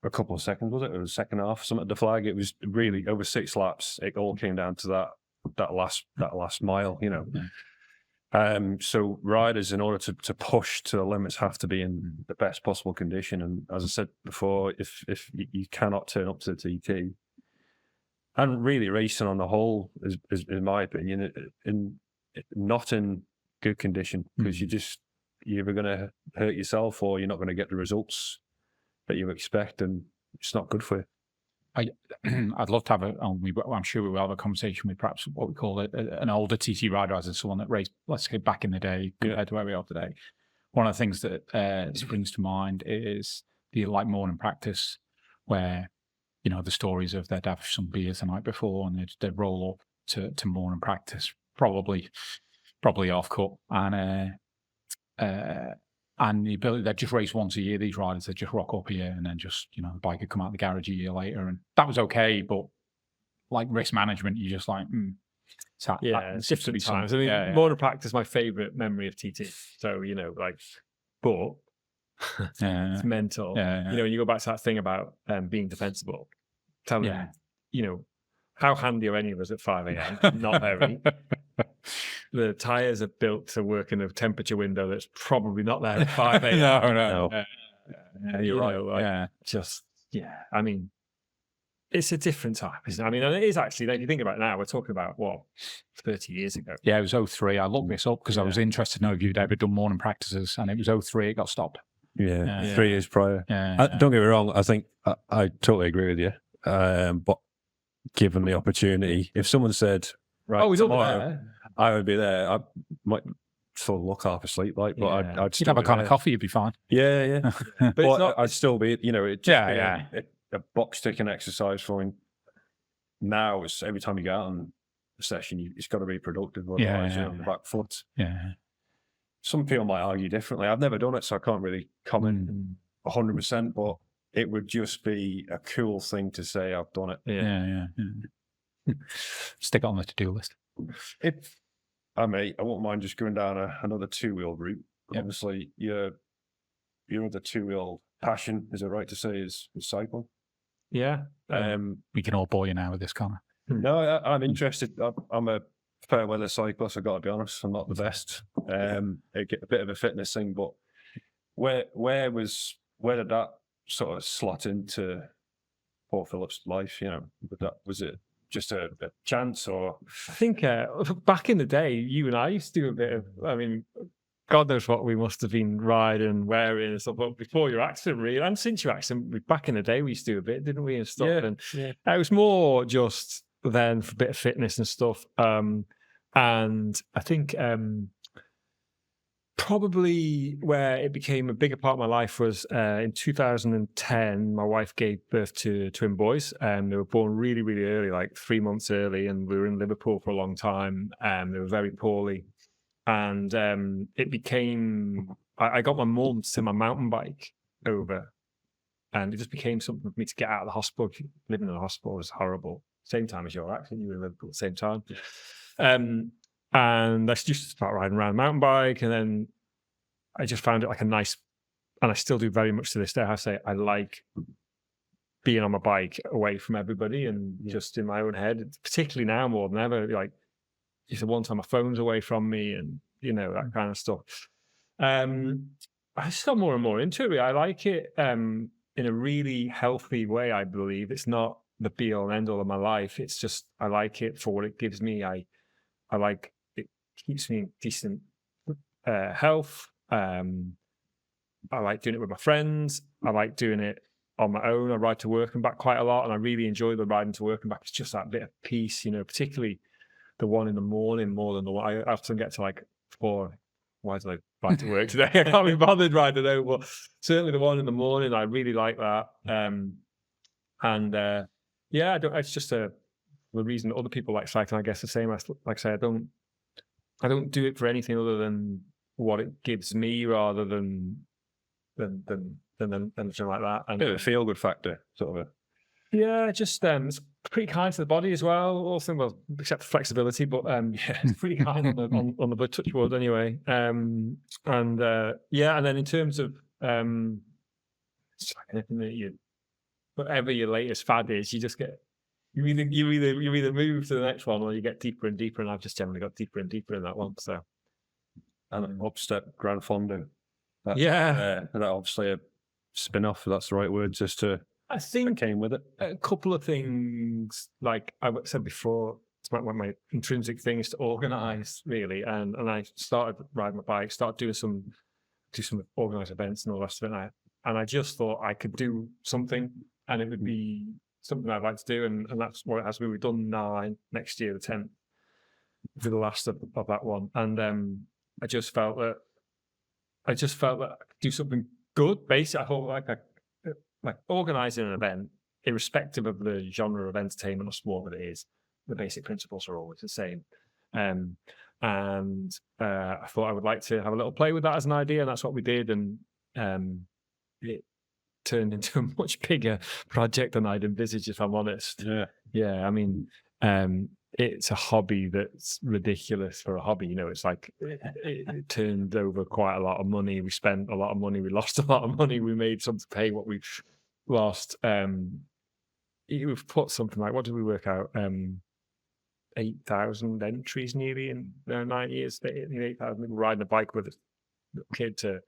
a couple of seconds, was it? It was a second half, something at the flag. It was really over 6 laps. It all came down to that last mile, So riders, in order to push to the limits, have to be in the best possible condition. And as I said before, if you cannot turn up to the TT, and really racing on the whole is in my opinion, not in good condition, because you're either going to hurt yourself or you're not going to get the results that you expect, and it's not good for you. I'd love to have I'm sure we will have a conversation with perhaps what we call an older TT rider, as someone that raced, let's say, back in the day compared to where we are today. One of the things that springs to mind is the morning practice, where the stories of they'd have some beers the night before and they'd roll up to morning practice, probably off cut, and the ability, they'd just race once a year, these riders, they'd just rock up here and then just, the bike would come out of the garage a year later. And that was okay, but like risk management, you're just like, it's different times. I mean, morning practice is my favourite memory of TT. So, but it's mental. When you go back to that thing about being defensible, tell them, how handy are any of us at 5 a.m? Not very. The tyres are built to work in a temperature window that's probably not there at 5 a.m. No. You're right. I mean, it's a different time, isn't it? I mean, and it is actually, if you think about it now, we're talking about, 30 years ago? Yeah, it was 03. I looked this up because I was interested to know if you'd ever done morning practices, and it was 03, it got stopped. 3 years prior. Don't get me wrong, I think I totally agree with you. but given the opportunity, if someone said, right, Oh, he's up tomorrow, there. I would be there. I might sort of look half asleep, like, but Yeah. I'd You'd still have a be kind of there. coffee, you'd be fine. Yeah, yeah. But it's But not. I'd still be, it just Yeah, be a box ticking exercise for me. Now, it's every time you get out on a session, it's got to be productive, otherwise you're on the back foot. Yeah. Some people might argue differently. I've never done it, so I can't really comment 100%, but it would just be a cool thing to say I've done it. Yeah. Stick it on the to-do list. If I won't mind just going down another two-wheel route. Yep. Obviously, your other two-wheel passion, is it right to say, is cycling? Yeah. We can all bore you now with this, Conor. No, I'm interested. I'm a fair weather cyclist, I've got to be honest. I'm not the best. I get a bit of a fitness thing, but where did that sort of slot into Paul Phillips' life? Was it just a chance, or? I think back in the day, you and I used to do a bit of, God knows what we must have been riding and wearing and stuff. But before your accident, really, and since your accident, back in the day, we used to do a bit, didn't we, and stuff. Yeah, and yeah. It was more just then for a bit of fitness and stuff. And I think probably where it became a bigger part of my life was in 2010. My wife gave birth to twin boys, and they were born really, really early, like 3 months early, and we were in Liverpool for a long time. They were very poorly. And it became, I got my mum to my mountain bike over, and it just became something for me to get out of the hospital. Living in a hospital was horrible. Same time as your accident, you were in Liverpool at the same time. And I used to start riding around a mountain bike, and then I just found it like a nice, and I still do very much to this day. I say I like being on my bike away from everybody and just in my own head, particularly now more than ever. Like, you said one time my phone's away from me, and that kind of stuff. I just got more and more into it. I like it in a really healthy way, I believe. It's not the be all and end all of my life. It's just, I like it for what it gives me. I like it, keeps me in decent health. I like doing it with my friends. I like doing it on my own. I ride to work and back quite a lot, and I really enjoy the riding to work and back. It's just that bit of peace, particularly the one in the morning more than the one. I often get to like 4. Why did I ride to work today? I can't be bothered riding out, but certainly the one in the morning, I really like that. It's just the reason other people like cycling, I guess, the same. Like I say, I don't do it for anything other than what it gives me, rather than anything like that. And Bit of a feel good factor, sort of. Just it's pretty kind to the body as well. Also, except for flexibility, but it's pretty kind on the blood, touch wood anyway. And then in terms of it's like anything that whatever your latest fad is, you just get you either move to the next one or you get deeper and deeper. And I've just generally got deeper and deeper in that one. So, and upstep Grand Fondo. That obviously a spin-off, if that's the right word, just to. I think came with it. A couple of things, like I said before, it's one of my intrinsic things to organise, really. And I started riding my bike, started doing some organised events and all the rest of it. And I just thought I could do something, and it would be something I'd like to do. And that's what it has. We've done 9 next year, the 10th, for the last of that one. And I just felt that I could do something good. Basically, I thought like organising an event, irrespective of the genre of entertainment or sport that it is, the basic principles are always the same. I thought I would like to have a little play with that as an idea, and that's what we did. And it turned into a much bigger project than I'd envisaged, if I'm honest. Yeah. I mean, it's a hobby that's ridiculous for a hobby. It's like it turned over quite a lot of money. We spent a lot of money. We lost a lot of money. We made some to pay what we lost. We've put something like, what did we work out? 8,000 entries nearly in 9 years. 8,000 people riding a bike with a little kid to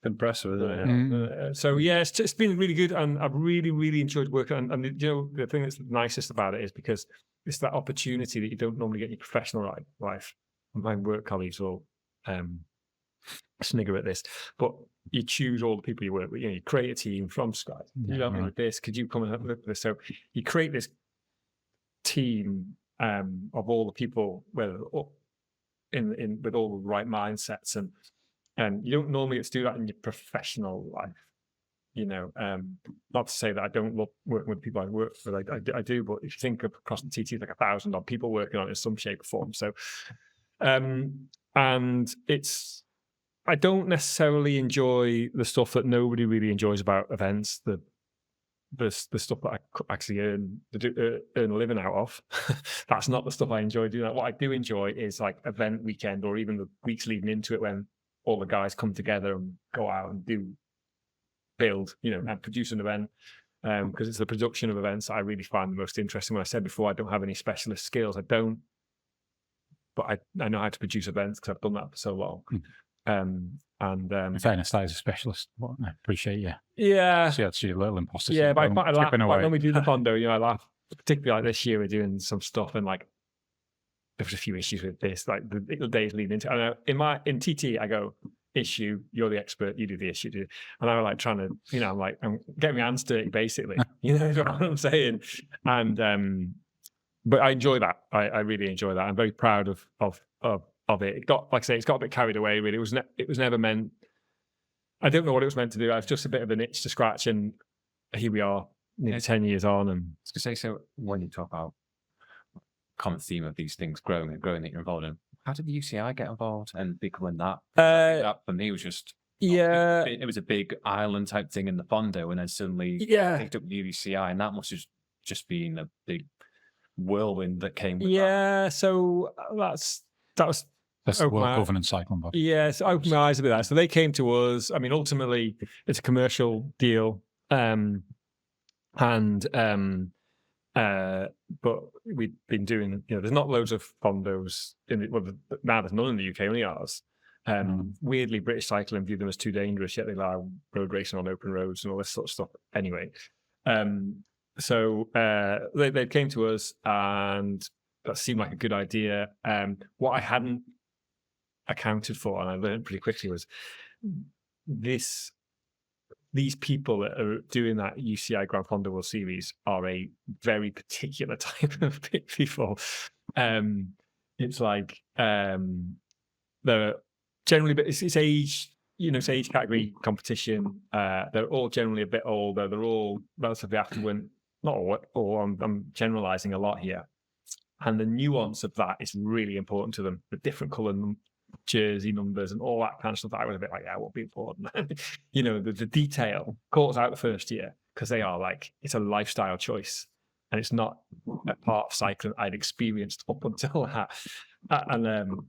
impressive, isn't it? So it's been really good, and I've really, really enjoyed working. And the thing that's nicest about it is because it's that opportunity that you don't normally get in your professional life. My work colleagues will snigger at this, but you choose all the people you work with. You create a team from scratch. You help me with this. Could you come and help me with this? So you create this team of all the people, whether in with all the right mindsets, and you don't normally get to do that in your professional life. Not to say that I don't love working with people I work with, I do, but if you think of across the TT, like 1,000 odd people working on it in some shape or form. So, and I don't necessarily enjoy the stuff that nobody really enjoys about events, the stuff that I actually earn a living out of. That's not the stuff I enjoy doing. What I do enjoy is like event weekend, or even the weeks leading into it, when all the guys come together and go out and build, and produce an event. Because it's the production of events that I really find the most interesting. When I said before, I don't have any specialist skills. I don't, but I know how to produce events because I've done that for so long. In fairness, that is a specialist. Well, I appreciate you. Yeah. So that's your little imposter. Yeah, but I laugh. Away. Like when we do the Fondo, I laugh. Particularly like this year, we're doing some stuff, and like there was a few issues with this, like the days leading into. I know in TT, I go, issue, you're the expert, you do the issue, and I'm like trying to, I'm getting my hands dirty, basically. Is what I'm saying. And but I enjoy that. I really enjoy that. I'm very proud of it. It got, like I say, it's got a bit carried away. Really, it was never meant. I don't know what it was meant to do. I was just a bit of an itch to scratch, and here we are, nearly 10 years on. And I was going to say, so when you talk about common theme of these things growing that you're involved in, how did the UCI get involved and becoming that? That for me was just it was a big island type thing in the Fondo, and then suddenly picked up the UCI, and that must have just been a big whirlwind that came with that. So that's the World Governance Cycling Bob. Yeah, so opened my eyes a bit there. So they came to us. I mean, ultimately, it's a commercial deal, but we've been doing, there's not loads of Fondos now there's none in the UK, only ours. Weirdly, British Cycling view them as too dangerous, yet they allow road racing on open roads and all this sort of stuff. Anyway, so they came to us, and that seemed like a good idea. What I hadn't accounted for, and I learned pretty quickly, was these people that are doing that UCI Grand Fondo World Series are a very particular type of people. It's like they're generally, but it's age, it's age category competition. They're all generally a bit older. They're all relatively affluent. Not all. I'm generalizing a lot here. And the nuance of that is really important to them. The different colour jersey numbers and all that kind of stuff. I was a bit like, what be important? The detail caught us out the first year, because they are like, it's a lifestyle choice, and it's not a part of cycling I'd experienced up until that. And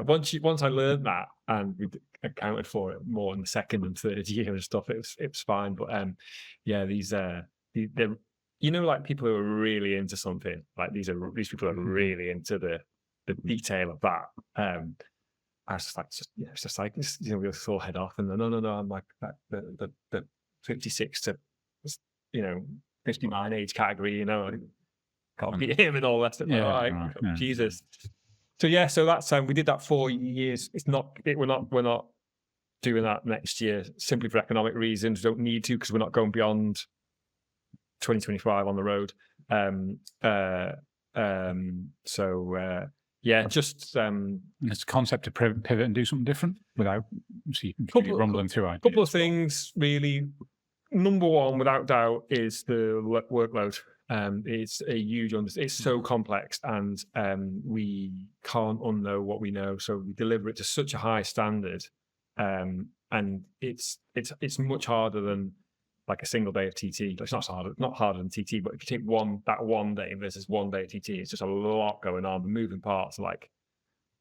once I learned that, and we accounted for it more in the second and third year and stuff, it was fine. But these they're like people who are really into something. Like these people are really into the detail of that. I was just like, it's just like this, we'll all head off, and no, I'm like the 56 to 59 age category, can't beat him and all that stuff. Jesus. So that's we did that 4 years. We're not doing that next year simply for economic reasons. We don't need to, because we're not going beyond 2025 on the road. It's a concept to pivot and do something different without rumbling through ideas. Couple of things, really. Number one, without doubt, is the workload. It's a huge it's so complex, and we can't unknow what we know, so we deliver it to such a high standard, and it's much harder than like a single day of TT. It's not harder than TT, but if you take that one day versus 1 day of TT, it's just a lot going on. The moving parts are like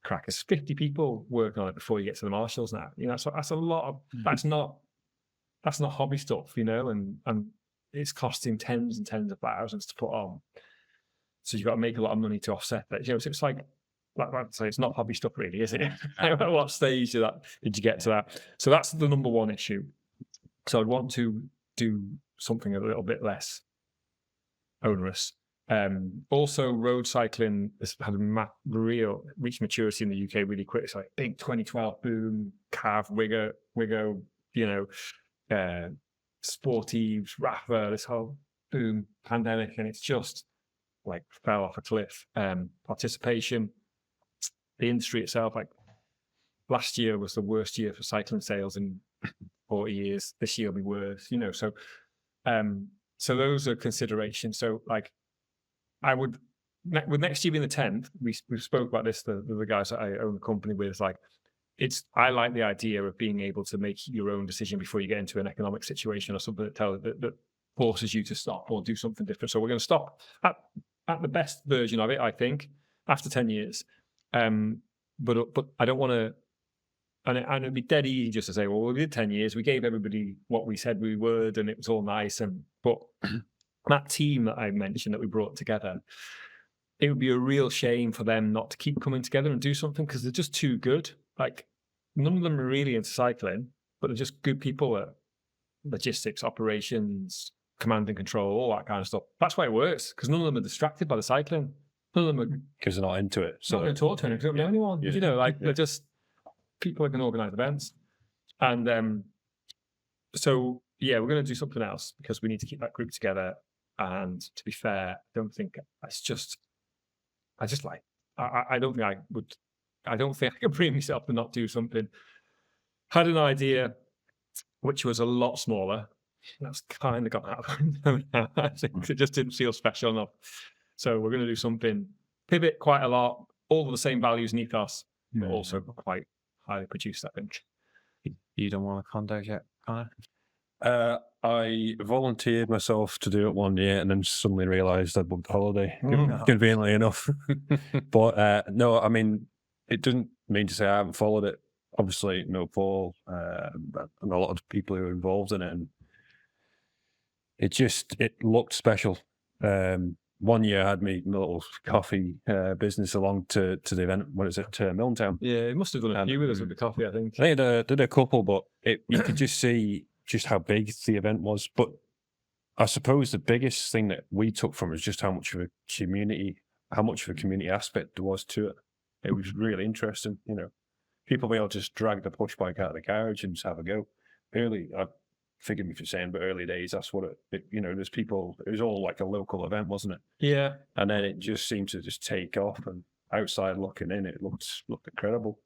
crackers. 50 people working on it before you get to the marshals now. That's a lot of that's not hobby stuff, and it's costing tens and tens of thousands to put on. So you've got to make a lot of money to offset that. So it's like I'd say it's not hobby stuff, really, is it? At what stage did you get to that? So that's the number one issue. So I'd want to do something a little bit less onerous. Also, road cycling has had reached maturity in the UK really quick. It's like big 2012 boom, Cav, Wigo, Sportives, Rafa, this whole boom pandemic, and it's just like fell off a cliff. Participation, the industry itself, like last year was the worst year for cycling sales in 40 years. This year will be worse, so those are considerations. So like I would, with next year being the 10th, we spoke about this, the guys that I own the company with, like I like the idea of being able to make your own decision before you get into an economic situation or something that forces you to stop or do something different. So we're going to stop at the best version of it, I think, after 10 years. But I don't want to, and it'd be dead easy just to say, well, we did 10 years, we gave everybody what we said we would, and it was all nice. But that team that I mentioned that we brought together, it would be a real shame for them not to keep coming together and do something, because they're just too good. Like, none of them are really into cycling, but they're just good people at logistics, operations, command and control, all that kind of stuff. That's why it works, because none of them are distracted by the cycling. None of them are, because they're not into it. So not going to talk to anyone, they don't know anyone. Yeah. They're just people who can organise events. And so, yeah, we're going to do something else because we need to keep that group together. And to be fair, I don't think I don't think I could bring myself to not do something. Had an idea which was a lot smaller. That's kind of got out of window now. I think it just didn't feel special enough. So we're going to do something, pivot quite a lot, all of the same values and ethos, but also quite highly produced, I think. You don't want a condo yet, Conor? I volunteered myself to do it one year and then suddenly realised I'd booked a holiday, conveniently enough. But no, I mean, it doesn't mean to say I haven't followed it. Obviously, Paul and a lot of people who are involved in it, and it looked special. One year I had my little coffee business along to the event. What is it? To Milltown. Yeah, he must have done a few with us with the coffee, I think. They did a couple, but you could just see just how big the event was. But I suppose the biggest thing that we took from it is just how much of a community aspect there was to it. It was really interesting. People being able to just drag the push bike out of the garage and just have a go. Forgive me for saying, but early days, that's what there's people, it was all like a local event, wasn't it? Yeah. And then it just seemed to just take off, and outside looking in, it looked incredible.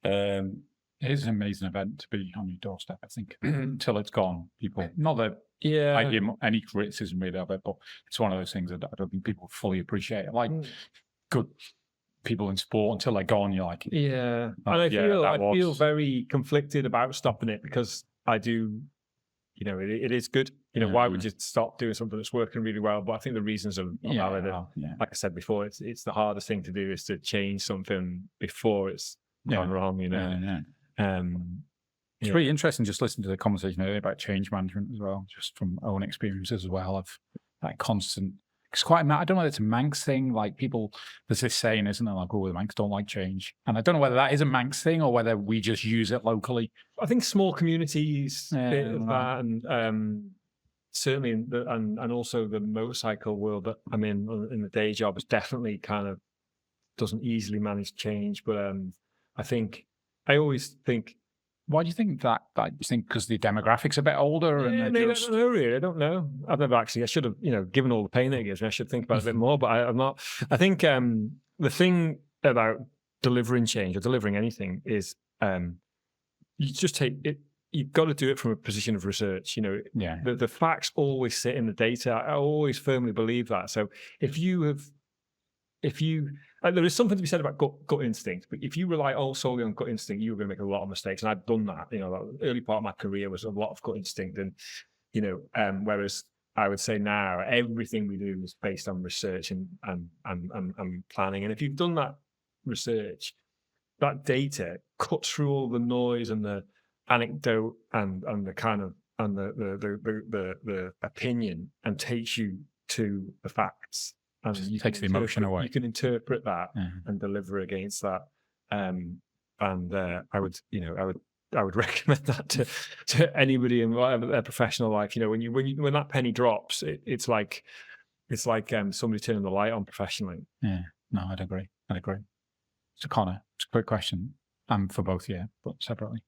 It is an amazing event to be on your doorstep, I think, until it's gone. People, not that I give any criticism really of it, but it's one of those things that I don't think people fully appreciate. Like good people in sport, until they're gone, you're like, yeah. And I feel very conflicted about stopping it, because I do, it is good. Why would you stop doing something that's working really well? But I think the reasons are valid. Like I said before, it's the hardest thing to do is to change something before it's gone wrong. It's really interesting just listening to the conversation earlier about change management as well, just from own experiences as well, of that constant. It's quite, I don't know whether it's a Manx thing, like people, there's this saying, isn't there, like, the Manx don't like change. And I don't know whether that is a Manx thing or whether we just use it locally. I think small communities, bit of that, and certainly, and also the motorcycle world that I'm in the day job is definitely kind of doesn't easily manage change. But I always think, why do you think that? I think because the demographics are a bit older, and I don't know really. I don't know. I've never actually. I should have, given all the pain that it gives me, I should think about it a bit more. But I'm not. I think the thing about delivering change or delivering anything is you just take it. You've got to do it from a position of research. The facts always sit in the data. I always firmly believe that. So if you there is something to be said about gut instinct, but if you rely all solely on gut instinct, you're going to make a lot of mistakes. And I've done that. The early part of my career was a lot of gut instinct, and whereas I would say now everything we do is based on research and planning. And if you've done that research, that data cuts through all the noise and the anecdote and the kind of and the opinion and takes you to the facts. And you takes the emotion away. You can interpret that and deliver against that. I would recommend that to anybody in whatever their professional life. When that penny drops, it's like somebody turning the light on professionally. Yeah, no, I'd agree. So Conor, it's a quick question, for both of you, but separately.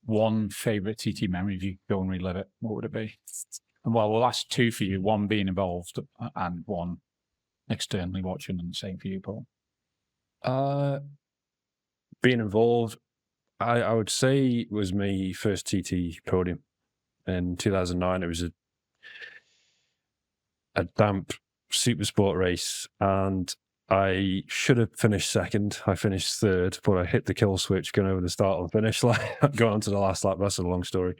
one favourite TT memory, if you could go and relive it, what would it be? And well, we'll ask two for you, one being involved and one externally watching, and the same for you, Paul. Being involved, I would say it was my first TT podium in 2009. It was a damp super sport race, and I should have finished second. I finished third, but I hit the kill switch going over the start and finish line, going on to the last lap. That's a long story.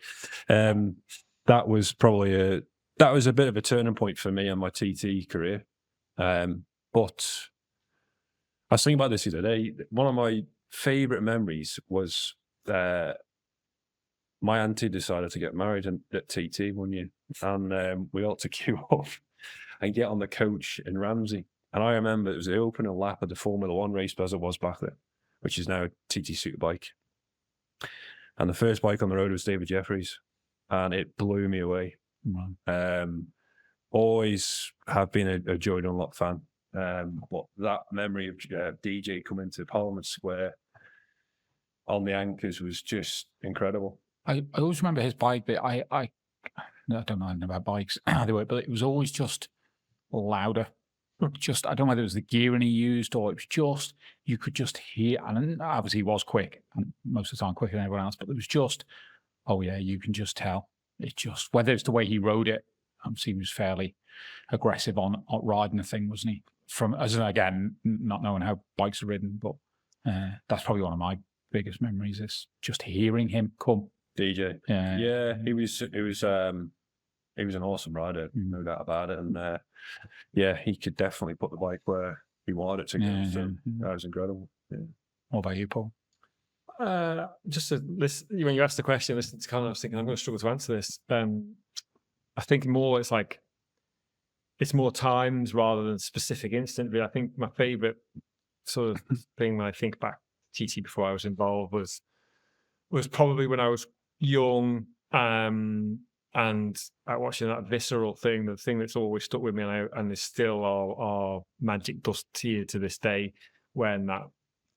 That was probably a bit of a turning point for me in my TT career. But I was thinking about this the other day. One of my favourite memories was my auntie decided to get married at TT one year, and we all had to queue up and get on the coach in Ramsey. And I remember it was the opening lap of the Formula One race, as it was back then, which is now a TT Superbike. And the first bike on the road was David Jeffries, and it blew me away. Mm-hmm. Always have been a Joey Dunlop fan. But that memory of DJ coming to Parliament Square on the anchors was just incredible. I always remember his bike, but I don't know anything about bikes either, but it was always just louder. Just, I don't know whether it was the gearing he used or it was just, you could just hear, and obviously he was quick, and most of the time quicker than everyone else, but it was just, oh yeah, you can just tell. It just, whether it's the way he rode it, he was fairly aggressive on riding the thing, wasn't he? From, as again, not knowing how bikes are ridden, but that's probably one of my biggest memories is just hearing him come. DJ. Yeah, he was an awesome rider, no doubt about it. And yeah, he could definitely put the bike where he wanted it to go. So that was incredible. Yeah. What about you, Paul? Just to listen, when you asked the question, listening to Conor, I was thinking I'm going to struggle to answer this. I think more it's like it's more times rather than specific instant. Really, I think my favourite sort of thing when I think back to TT before I was involved was probably when I was young. And watching that visceral thing, the thing that's always stuck with me and is still our magic dust here to this day, when that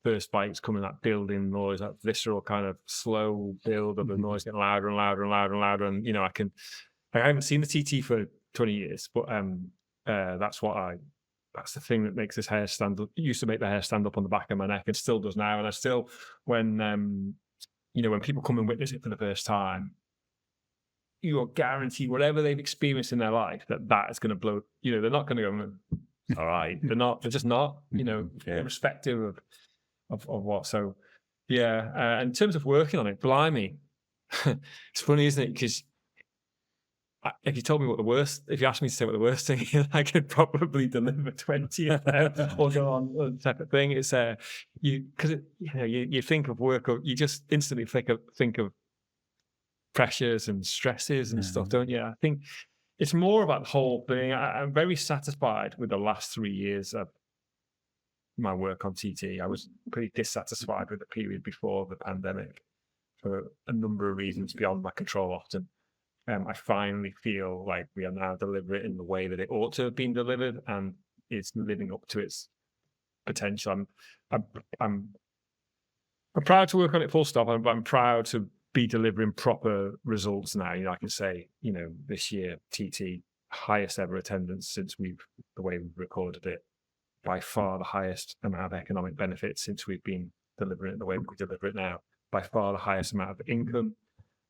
first bike's coming, that building noise, that visceral kind of slow build of the noise getting louder and louder and louder and louder. And, you know, I haven't seen the TT for 20 years, but that's the thing that makes this hair stand up. It used to make the hair stand up on the back of my neck and still does now. And I still, when people come and witness it for the first time, you are guaranteed whatever they've experienced in their life that is going to blow. You know, they're not going to go, all right. They're just not, irrespective of what. So yeah. In terms of working on it, blimey, it's funny, isn't it? Because if you told me if you asked me to say what the worst thing is, I could probably deliver 20 of them or go on type of thing. It's you think of work, or you just instantly think of pressures and stresses and stuff, don't you? I think it's more about the whole thing. I'm very satisfied with the last 3 years of my work on TT. I was pretty dissatisfied with the period before the pandemic for a number of reasons beyond my control often. I finally feel like we are now delivering it in the way that it ought to have been delivered, and it's living up to its potential. I'm proud to work on it, full stop. I'm proud to be delivering proper results now. I can say, this year, TT, highest ever attendance since the way we've recorded it, by far the highest amount of economic benefits since we've been delivering it the way we deliver it now, by far the highest amount of income.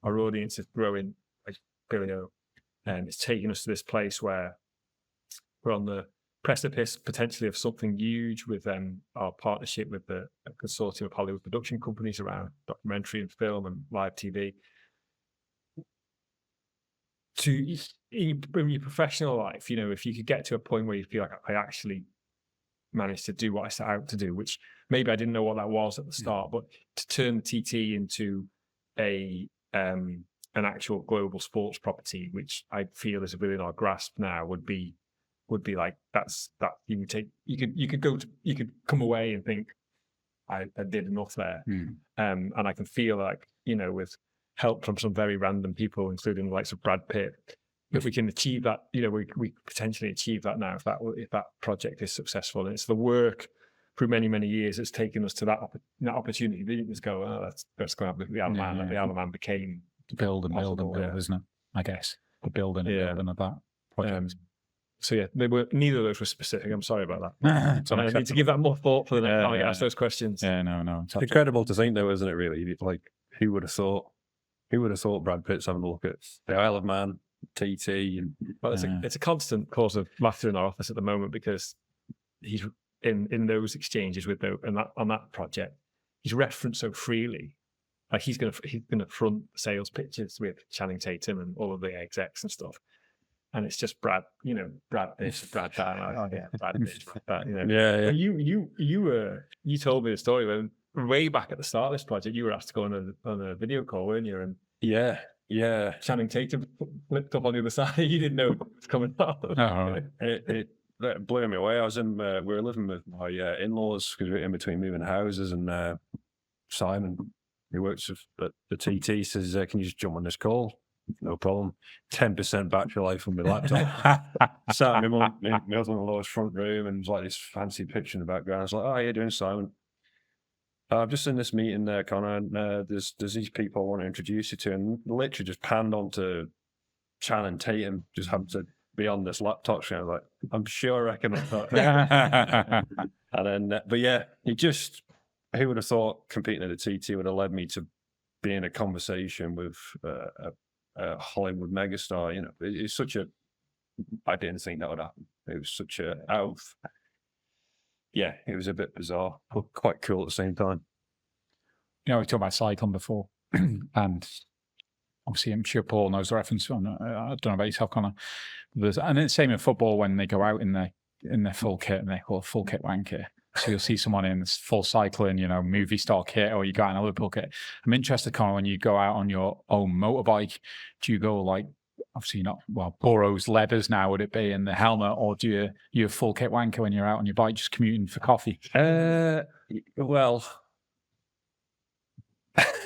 Our audience is growing like billion, and it's taking us to this place where we're on the precipice potentially of something huge with our partnership with the consortium of Hollywood production companies around documentary and film and live TV. In your professional life, if you could get to a point where you feel like I actually managed to do what I set out to do, which maybe I didn't know what that was at the start, but to turn TT into an actual global sports property, which I feel is within our grasp now, would be like that you could come away and think I did enough there. And I can feel like, with help from some very random people, including the likes of Brad Pitt, that we can achieve that. We potentially achieve that now if that project is successful. And it's the work through many, many years, it's taken us to that opportunity. We didn't just go, oh, let's go have the Isle of Man. And the Isle of Man became build and build and possible, build, isn't it? I guess the building and building of that project. So yeah, neither of those were specific. I'm sorry about that. So I need to give that more thought for the next time I ask those questions. Yeah, no. It's incredible to think, though, isn't it? Really, like who would have thought? Who would have thought Brad Pitt's having a look at the Isle of Man, TT, and well, it's a constant cause of laughter in our office at the moment because he's in those exchanges with on that project. He's referenced so freely. Like he's gonna front sales pitches with Channing Tatum and all of the execs and stuff. And it's just Brad this, Brad that. Brad this, Brad that. yeah. You told me the story when way back at the start of this project, you were asked to go on a video call, weren't you? And yeah. Channing Tatum flipped up on the other side. You didn't know it was coming up. It blew me away. I was we were living with my in-laws because we were in between moving houses, and Simon, who works at the TT, says, "Can you just jump on this call?" No problem. 10% battery life on my laptop. Sat in my husband-in-law's front room, and it was like this fancy picture in the background. I was like, "Oh, how you doing, Simon? I'm just in this meeting there, Conor, and there's these people I want to introduce you to," and literally just panned on Channing Tatum, just happened to be on this laptop screen. I was like, "I'm sure I recognise that." And then, but yeah, who would have thought competing at the TT would have led me to be in a conversation with a Hollywood megastar? It's I didn't think that would happen. It was such it was a bit bizarre, but quite cool at the same time. We talked about cycling before, and obviously I'm sure Paul knows the reference. I don't know about yourself, Conor. And it's the same in football when they go out in their full kit, and they call it full kit wanker. So you'll see someone in this full cycling, movie star kit, or you go out in a Liverpool kit. I'm interested, Conor, when you go out on your own motorbike, do you go like, obviously not, Burrows leathers now, would it be, in the helmet, or do you full kit wanker when you're out on your bike just commuting for coffee? Well,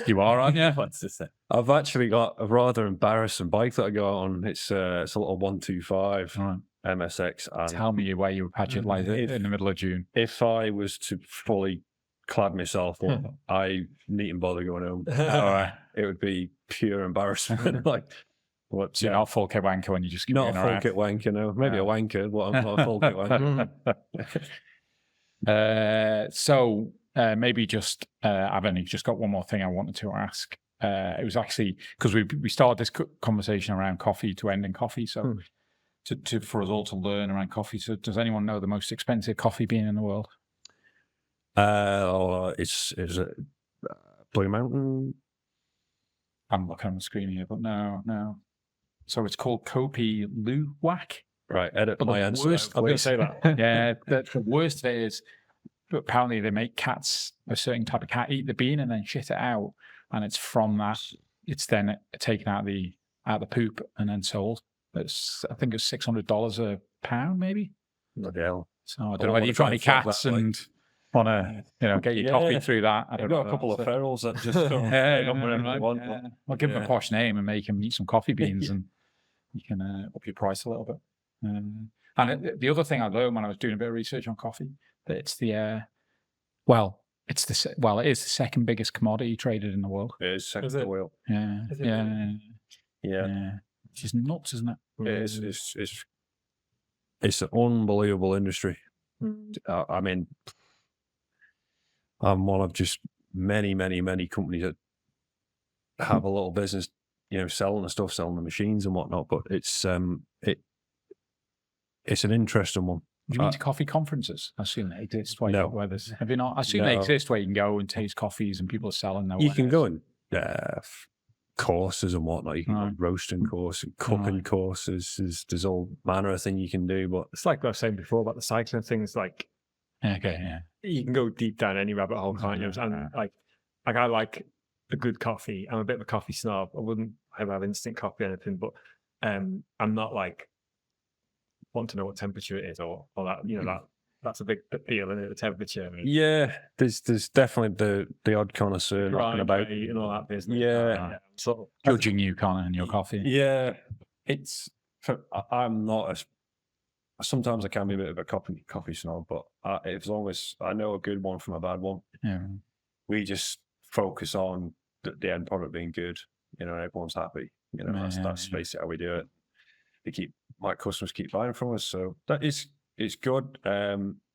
you are, aren't you? What's this? I've actually got a rather embarrassing bike that I go out on. It's a little 125 Right. MSX. And Tell me where you patch it like in the middle of June. if I was to fully clad myself up, I needn't bother going home. All right. It would be pure embarrassment. So you're not full kit wanker when you just not a full kit wanker, no. Maybe a wanker, but I'm not a full kit wanker. So maybe just I've only just got one more thing I wanted to ask. It was actually because we started this conversation around coffee to end in coffee. So for us all to learn around coffee. So does anyone know the most expensive coffee bean in the world? It's Blue Mountain. I'm looking on the screen here, but no. So it's called Kopi Luwak. Right, edit But my the answer. worst, I was going to say that. yeah, the worst of it is apparently they make cats, a certain type of cat, eat the bean and then shit it out, and it's from that. It's then taken out the poop and then sold. I think it's $600 a pound, maybe. Bloody hell. So I don't know whether you've got any cats and want to, get your coffee through that. I don't I've know. got a couple of ferals that just I'll give them a posh name and make them eat some coffee beans, and you can up your price a little bit. And the other thing I learned when I was doing a bit of research on coffee, that it's it is the second biggest commodity traded in the world. It is second Is it? to oil. Yeah, Is it yeah. Which is nuts, isn't it? It's an unbelievable industry. I mean, I'm one of just many, many, many companies that have a little business, selling the machines and whatnot. But it's an interesting one. Do you mean to coffee conferences? I assume they exist. No. Have you not? I assume they exist where you can go and taste coffees and people are selling their You can go and courses and whatnot. You can go roasting courses, cooking courses. There's all manner of thing you can do. But It's like I was saying before about the cycling things. Like Okay, yeah. you can go deep down any rabbit hole, can't you? And I like a good coffee. I'm a bit of a coffee snob. I wouldn't have instant coffee or anything, but I'm not like want to know what temperature it is or that. That's a big appeal, isn't it? The temperature. yeah, there's definitely the odd connoisseur knocking about. and all that business. Yeah. Sort of Judging you, Conor, and your coffee. Yeah, I'm not sometimes I can be a bit of a coffee snob, but as long as I know a good one from a bad one, we just focus on the end product being good. You know, everyone's happy. You know, that's basically how we do it. My customers keep buying from us, so it's good.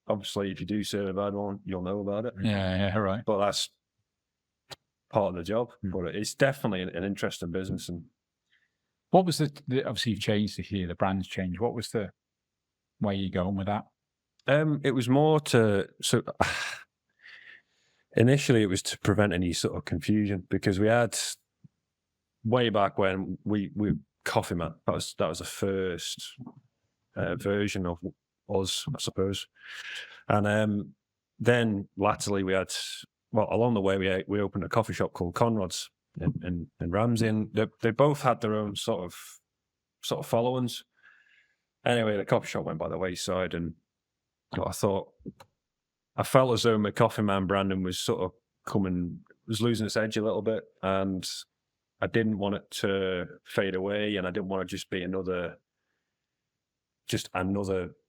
Obviously, if you do serve a bad one, you'll know about it. Yeah, right. But that's part of the job. But it's definitely an interesting business. And what was the obviously you've changed this year, the brand's changed. What was the way you going with that? It was more initially it was to prevent any sort of confusion, because we had way back when we Coffee Man, that was the first version of us, I suppose. And then latterly we had, well, along the way we opened a coffee shop called Conrod's in Ramsey, and they both had their own sort of followings. Anyway, the coffee shop went by the wayside, and I felt as though my Coffee Man branding was was losing its edge a little bit, and I didn't want it to fade away, and I didn't want to just be another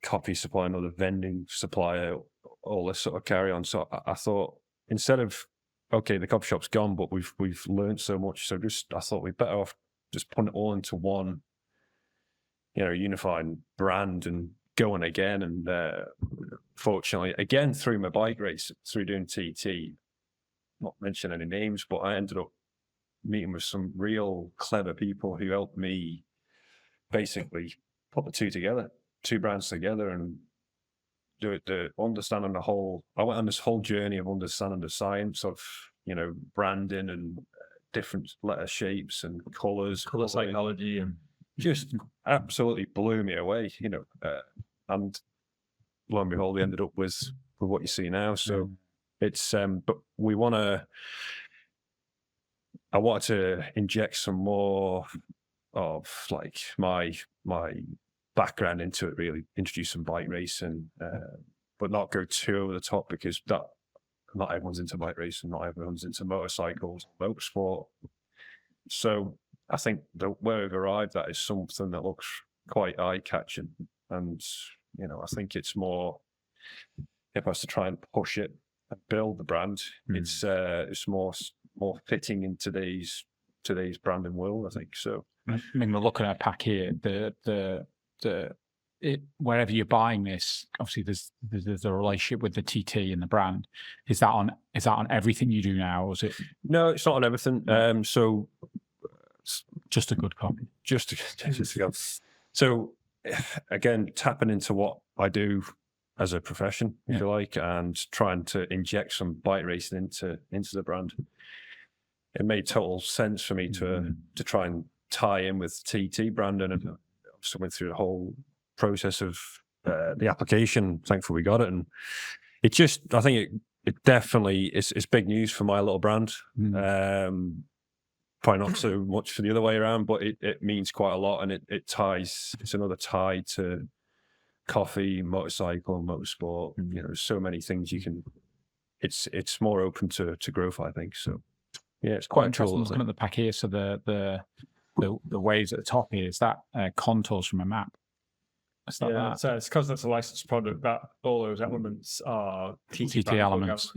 coffee supplier, another vending supplier, all this sort of carry on. So I thought, instead of, okay, the coffee shop's gone, but we've learned so much, so I thought we'd better off just putting it all into one, you know, unified brand and going again. And fortunately, again, through my bike race, through doing TT, not mention any names, but I ended up meeting with some real clever people who helped me basically put the two brands together, and do it, understanding I went on this whole journey of understanding the science of, you know, branding and different letter shapes and color psychology, and just absolutely blew me away, you know. And lo and behold, we ended up with what you see now. So it's but I wanted to inject some more of like my background into it, really introduce some bike racing, but not go too over the top, because not everyone's into bike racing, not everyone's into motorcycles, motorsport. So I think where we've arrived at is something that looks quite eye-catching, and you know, I think it's more, if I was to try and push it and build the brand, it's more fitting in today's branding world, I think. So I mean, we're looking at a pack here. Wherever you're buying this, obviously there's a relationship with the TT and the brand. Is that on everything you do now, or is it? No, it's not on everything. So just a good copy. Just to go. So again, tapping into what I do as a profession, if you like, and trying to inject some bike racing into the brand. It made total sense for me to try and tie in with TT branding, and so went through the whole process of the application. Thankfully, we got it, and it just, I think it definitely is big news for my little brand. Probably not so much for the other way around, but it means quite a lot, and it ties. It's another tie to coffee, motorcycle, motorsport. You know, so many things you can. It's more open to growth, I think. So yeah, it's quite interesting. cool. Looking at the pack here, so the waves at the top here, is that contours from a map. So it's because that's a licensed product that all those elements are TT elements.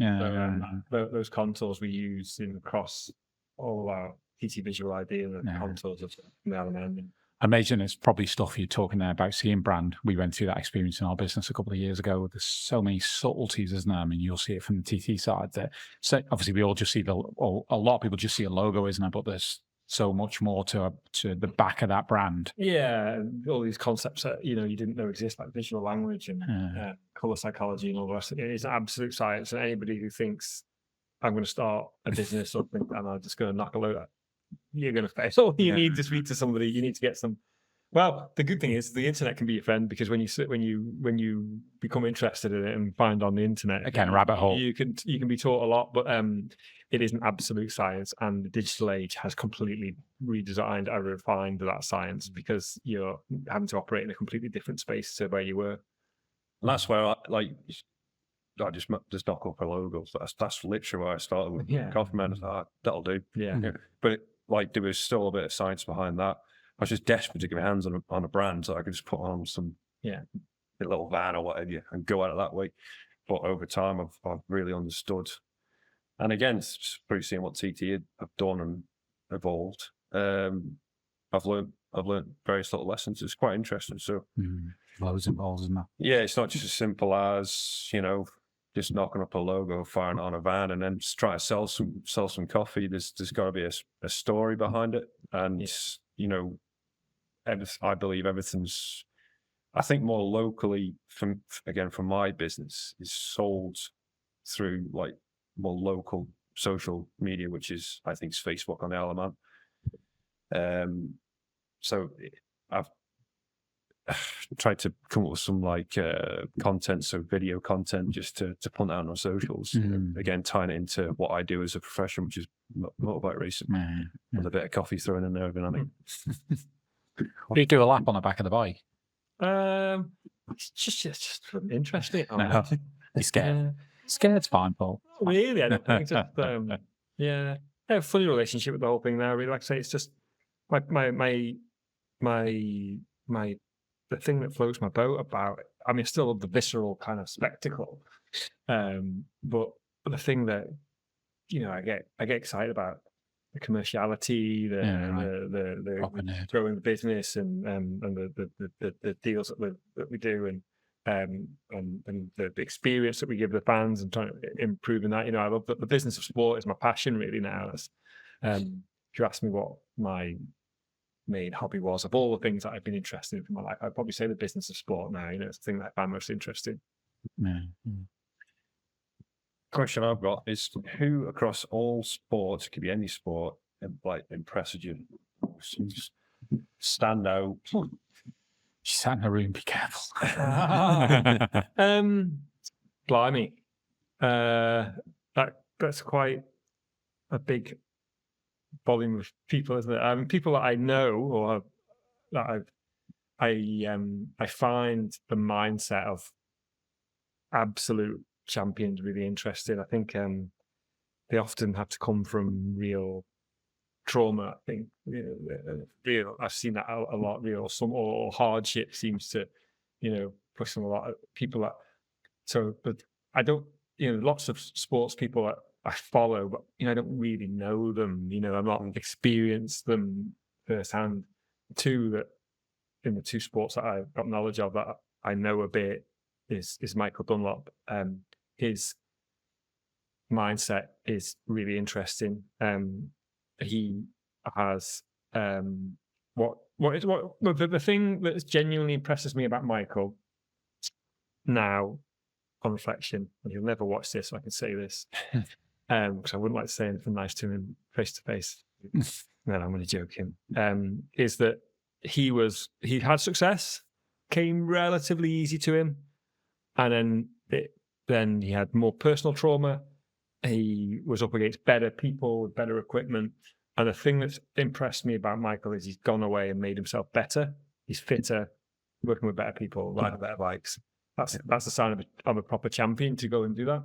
Those contours we use across all of our TT visual idea, the contours of the element. Amazing. It's probably stuff you're talking there about seeing brand. We went through that experience in our business a couple of years ago. There's so many subtleties, isn't there? I mean, you'll see it from the TT side. So obviously, we all just see a lot of people just see a logo, isn't there? But there's so much more to the back of that brand. Yeah, all these concepts that you didn't know exist, like visual language and color psychology and all the rest. It's an absolute science, and anybody who thinks I'm going to start a business or think I'm just going to knock a load at, you're going to fail. You need to speak to somebody. You need to get some. Well, the good thing is the internet can be your friend, because when you become interested in it and find on the internet, again, rabbit hole, you can be taught a lot. But it is an absolute science, and the digital age has completely redesigned and refined that science, because you're having to operate in a completely different space to where you were. And that's where I just knock up a logo. That's literally where I started with Coffee Man. I thought, that'll do. Yeah. But there was still a bit of science behind that. I was just desperate to get my hands on a brand so I could just put on some a little van or whatever and go at it that way. But over time, I've really understood. And again, through seeing what TT have done and evolved, I've learned various little lessons. It's quite interesting. So Loads involved in that. yeah, it's not just as simple as, you know, just knocking up a logo, firing it on a van, and then just trying to sell some coffee. There's got to be a story behind it, and you know, I believe everything's. I think more locally, from my business, is sold through like more local social media, which is, I think, is Facebook on the Isle of Man. So I've tried to come up with some like content, so video content, just to punt out on socials. Again, tying it into what I do as a profession, which is motorbike racing, with a bit of coffee thrown in there every now and then. Do you do a lap on the back of the bike? It's just interesting. No. You're scared. Scared's fine, Paul. Not really, I don't think. Just, yeah, I have a funny relationship with the whole thing now. Really, like I say, it's just my the thing that floats my boat about it. I mean, I still love the visceral kind of spectacle, but the thing that, you know, I get excited about the commerciality, the growing the business, and the deals that we do, and the experience that we give the fans, and trying to improve in that. You know, I love that the business of sport is my passion really now. If you ask me what my main hobby was of all the things that I've been interested in my life, I'd probably say the business of sport now. You know, it's the thing that I find most interesting. Question I've got is, who across all sports, could be any sport, like impresses you? Just stand out. She sat in her room. Be careful. Blimey, that's quite a big volume of people, isn't it? People that I know or that I find the mindset of absolute champions really interesting. I think they often have to come from real trauma. I think, you know, real. I've seen that a lot. Real or hardship seems to, you know, push them a lot. People that. So, but I don't. You know, lots of sports people that I follow, but you know, I don't really know them. You know, I'm not experienced them firsthand. Two that in the two sports that I've got knowledge of that I know a bit is Michael Dunlop. His mindset is really interesting. He has the thing that genuinely impresses me about Michael now, on reflection, and he'll never watch this, so I can say this, because I wouldn't like to say anything nice to him face to face. No, I'm going to joke him. Is that he had success, came relatively easy to him, and then he had more personal trauma. He was up against better people with better equipment. And the thing that's impressed me about Michael is he's gone away and made himself better. He's fitter, working with better people, riding better bikes. That's the sign of a proper champion, to go and do that.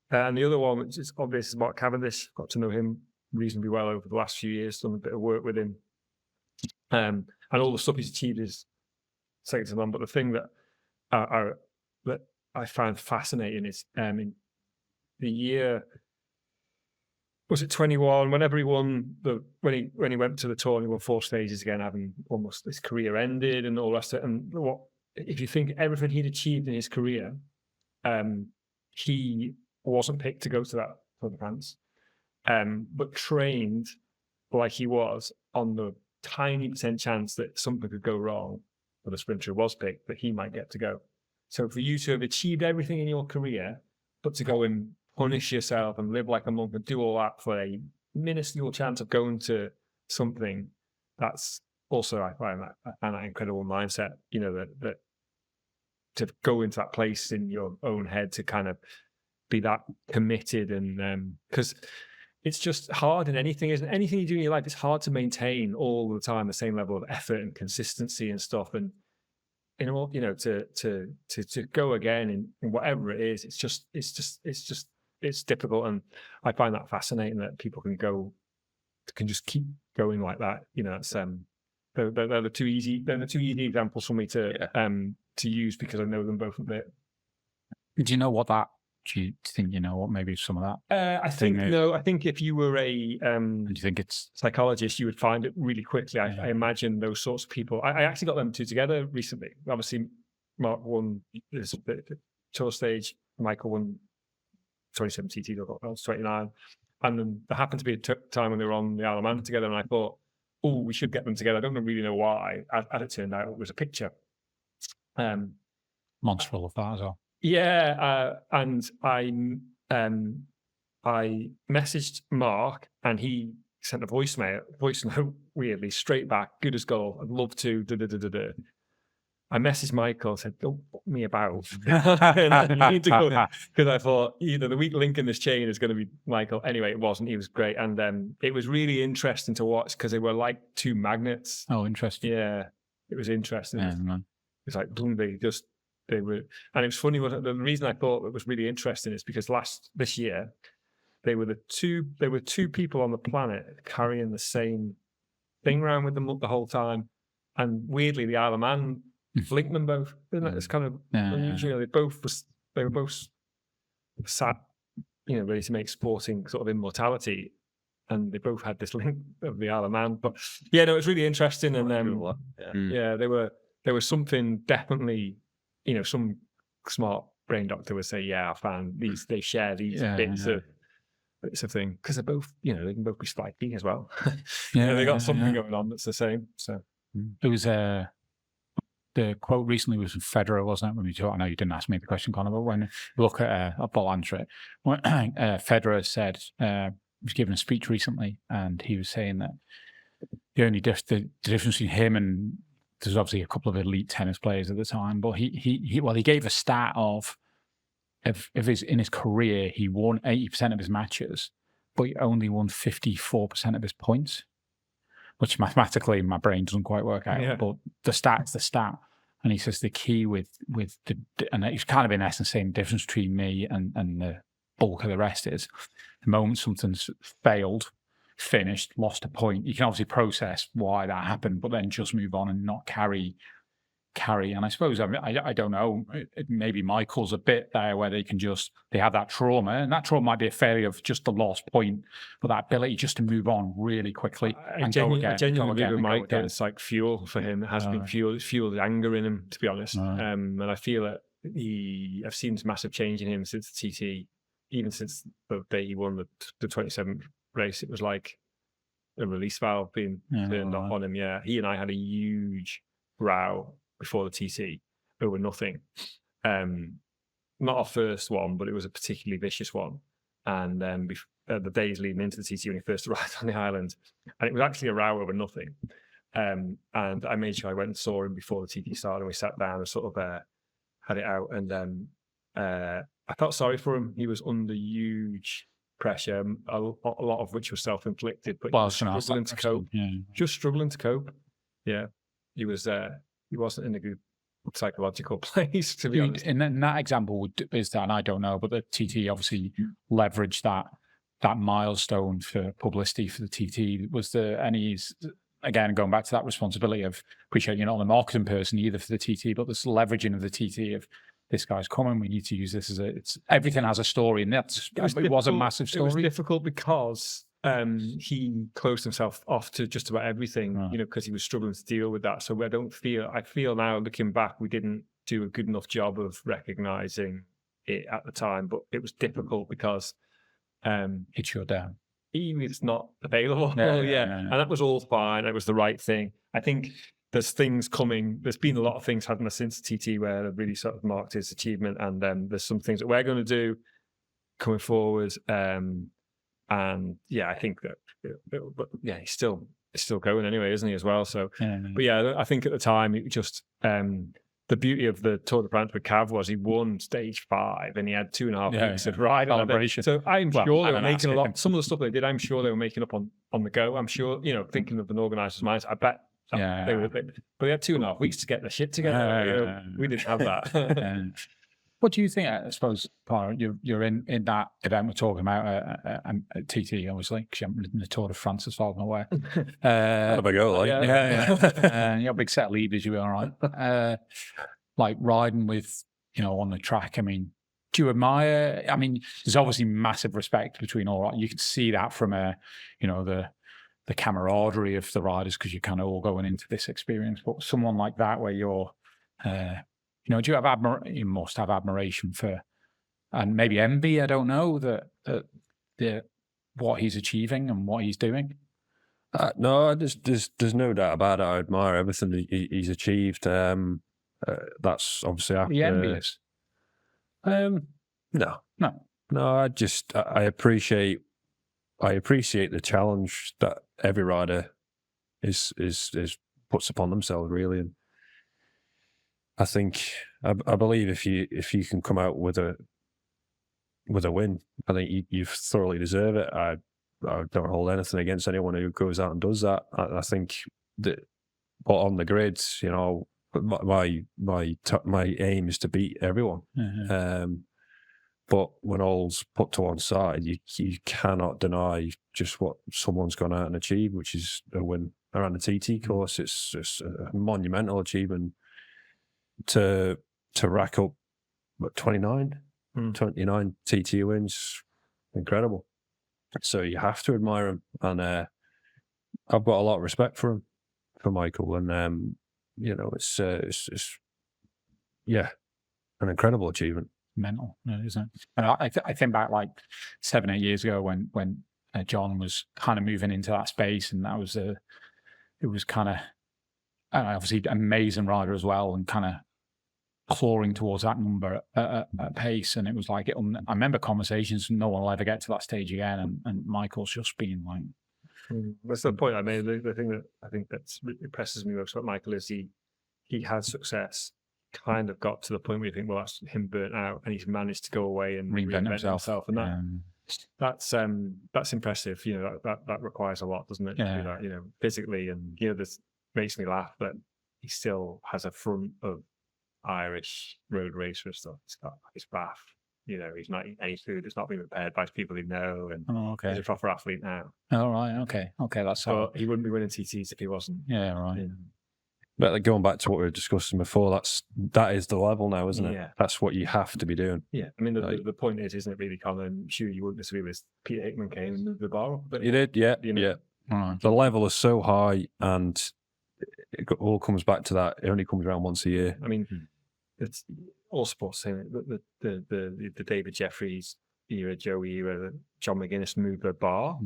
And the other one, which is obvious, is Mark Cavendish. Got to know him reasonably well over the last few years, done a bit of work with him. And all the stuff he's achieved is second to none. But the thing that I find fascinating is in the year, was it 21? Whenever he won when he went to the tour and he won 4 stages again, having almost his career ended and all the rest of it. And if you think everything he'd achieved in his career, he wasn't picked to go to that Tour de France, but trained like he was on the tiny % chance that something could go wrong, but the sprinter was picked, that he might get to go. So for you to have achieved everything in your career, but to go and punish yourself and live like a monk and do all that for a minuscule chance of going to something, that's also, I find that incredible mindset, you know, that to go into that place in your own head, to kind of be that committed. And because it's just hard in anything, isn't it? Anything you do in your life, it's hard to maintain all the time the same level of effort and consistency and stuff. And in all, you know, to go again in whatever it is, it's difficult. And I find that fascinating that people can just keep going like that. You know, it's they're the two easy examples for me to to use because I know them both a bit. Do you know what that? Do you think you know what maybe some of that? I think no. I think if you were a Do you think it's psychologist, you would find it really quickly. I imagine those sorts of people. I actually got them two together recently. Obviously, Mark won this tour stage. Michael won 27 TT. I was 29, and then there happened to be a time when they were on the Isle of Man together, and I thought, oh, we should get them together. I don't really know why. As it turned out, it was a picture. monstrous of that as well? Yeah, and I messaged Mark, and he sent a voice note, weirdly, straight back, good as gold. I'd love to. I messaged Michael, said, don't put me about. And I need to go, because I thought either the weak link in this chain is going to be Michael. Anyway, it wasn't. He was great. And it was really interesting to watch because they were like two magnets. Oh, interesting. Yeah, it was interesting. Yeah, man. It's like, boom, they were, and it was funny. The reason I thought it was really interesting is because this year, there were two people on the planet carrying the same thing around with them the whole time. And weirdly, the Isle of Man linked them both. Isn't it? It's kind of unusual. They were both sat, ready to make sporting sort of immortality. And they both had this link of the Isle of Man. But yeah, no, it was really interesting. And there was something definitely, some smart brain doctor would say, yeah, I found these, they share these bits of thing. Because they're both, they can both be spiky as well. They got something going on that's the same. So it was the quote recently was from Federer, wasn't it? When we talked, I know you didn't ask me the question, Conor, but when you look at I'll answer it. When, Federer said he was giving a speech recently, and he was saying that the only the difference between him and there's obviously a couple of elite tennis players at the time, but he gave a stat of in his career he won 80% of his matches, but he only won 54% of his points, which mathematically my brain doesn't quite work out. Yeah. But the stat's the stat, and he says the key with and he's kind of in essence saying the difference between me and the bulk of the rest is the moment something's failed, finished, lost a point, you can obviously process why that happened, but then just move on and not carry. And I suppose, I don't know, maybe Michael's a bit there where they have that trauma, and that trauma might be a failure of just the lost point, but that ability just to move on really quickly. I genuinely believe with Mike that it's like fuel for him. It has been fuel. It's fueled the anger in him, to be honest. And I feel that I've seen this massive change in him since the TT, even since the day he won the 27th race. It was like a release valve being turned off on him. Yeah, he and I had a huge row before the TT over nothing. Not our first one, but it was a particularly vicious one. And the days leading into the TT when he first arrived on the island, and it was actually a row over nothing. And I made sure I went and saw him before the TT started, and we sat down and sort of had it out. And I felt sorry for him. He was under huge pressure, a lot of which was self-inflicted, but he was struggling to cope. Just struggling to cope. Yeah, he wasn't in a good psychological place, to be honest. And then that example is that, and I don't know, but the TT obviously leveraged that milestone for publicity for the TT. Was there any, again, going back to that responsibility of, appreciate you're not a marketing person either for the TT, but this leveraging of the TT of, this guy's coming, we need to use this as everything has a story, and it was a massive story. It was difficult because he closed himself off to just about everything, because he was struggling to deal with that. So I feel now, looking back, we didn't do a good enough job of recognizing it at the time, but it was difficult because it shut down. It's not available. And that was all fine. It was the right thing. I think there's things coming. There's been a lot of things happening since TT where they've really sort of marked his achievement, and there's some things that we're going to do coming forward. And yeah, I think that, but yeah, he's still going anyway, isn't he, as well? So, but yeah, I think at the time it just the beauty of the Tour de France with Cav was he won stage 5 and he had 2.5 weeks of ride celebration. So I'm sure they were making a lot. Some of the stuff they did, I'm sure they were making up on the go. I'm sure, thinking of an organiser's minds, I bet. They were, but they had 2.5 weeks to get their shit together. We didn't have that. What do you think? I suppose, Paul, you're in that event we're talking about, TT, obviously, because you haven't ridden the Tour de France as far as I'm aware. Have a go, like. You're a big set lead, as you are, right? like riding with, on the track? I mean, do you admire? I mean, there's obviously massive respect between all. You can see that from the camaraderie of the riders because you're kind of all going into this experience. But someone like that, where you're, do you have you must have admiration for, and maybe envy? I don't know that what he's achieving and what he's doing. No, there's no doubt about it. I admire everything he's achieved. That's obviously after. Are you envious? No. I appreciate the challenge that every rider is puts upon themselves, really, and I think I believe if you can come out with a win, I think you thoroughly deserve it. I don't hold anything against anyone who goes out and does that. I think that, but on the grids, my aim is to beat everyone. Mm-hmm. But when all's put to one side, you cannot deny just what someone's gone out and achieved, which is a win around the TT course. It's a monumental achievement to rack up 29 TT wins. Incredible. So you have to admire him, and I've got a lot of respect for Michael, and it's an incredible achievement. Mental, isn't it? And I think back like 7-8 years ago when John was kind of moving into that space, and it was kind of obviously amazing rider as well, and kind of clawing towards that number at pace, and it was like I remember conversations. No one will ever get to that stage again, and Michael's just been like. That's the point I made. The thing that I think that impresses me most about Michael is he had success. Kind of got to the point where you think, well, that's him burnt out, and he's managed to go away and reinvent himself, and that's impressive. That requires a lot, doesn't it? Yeah. To do that, physically, and this makes me laugh that he still has a front of Irish road racer stuff. He's got his bath. He's not eating any food. It's not been prepared by people he know, and he's a proper athlete now. Oh, right, okay, that's how. But he wouldn't be winning TTs if he wasn't. Yeah, right. But going back to what we were discussing before, that is the level now, isn't it? Yeah. That's what you have to be doing. Yeah, I mean the point is, isn't it really, Conor? I'm sure you wouldn't disagree with Peter Hickman came and moved the bar up. But He did, yeah. Right. The level is so high, and it all comes back to that. It only comes around once a year. I mean, it's all sports saying the David Jeffries era, Joe era, John McGuinness moved the bar.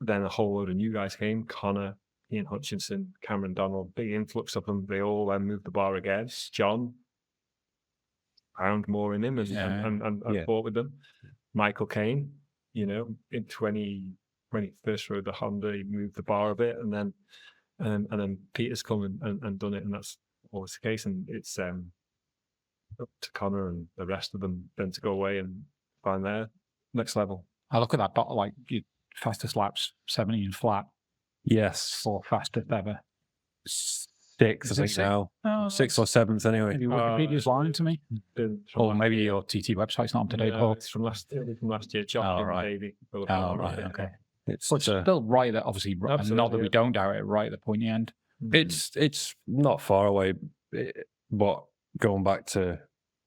Then a whole load of new guys came. Conor, Ian Hutchinson, Cameron Donald, big influx of them. They all then moved the bar again. John found more in him and fought with them. Michael Caine, in 20 when he first rode the Honda, he moved the bar a bit, and then Peter's come and done it, and that's always the case. And it's up to Conor and the rest of them then to go away and find their next level. I look at that, but like your fastest laps, 17 flat. Yes. Or fastest ever. 6th, I think now. 6th or 7th, anyway. Maybe Wikipedia's lying to me. Or maybe your TT website's not up to date, Paul. It's from last year. Jock right. Davey. Right, okay. It's still right at, obviously, not that we don't doubt it, right at the pointy end. It's not far away, but going back to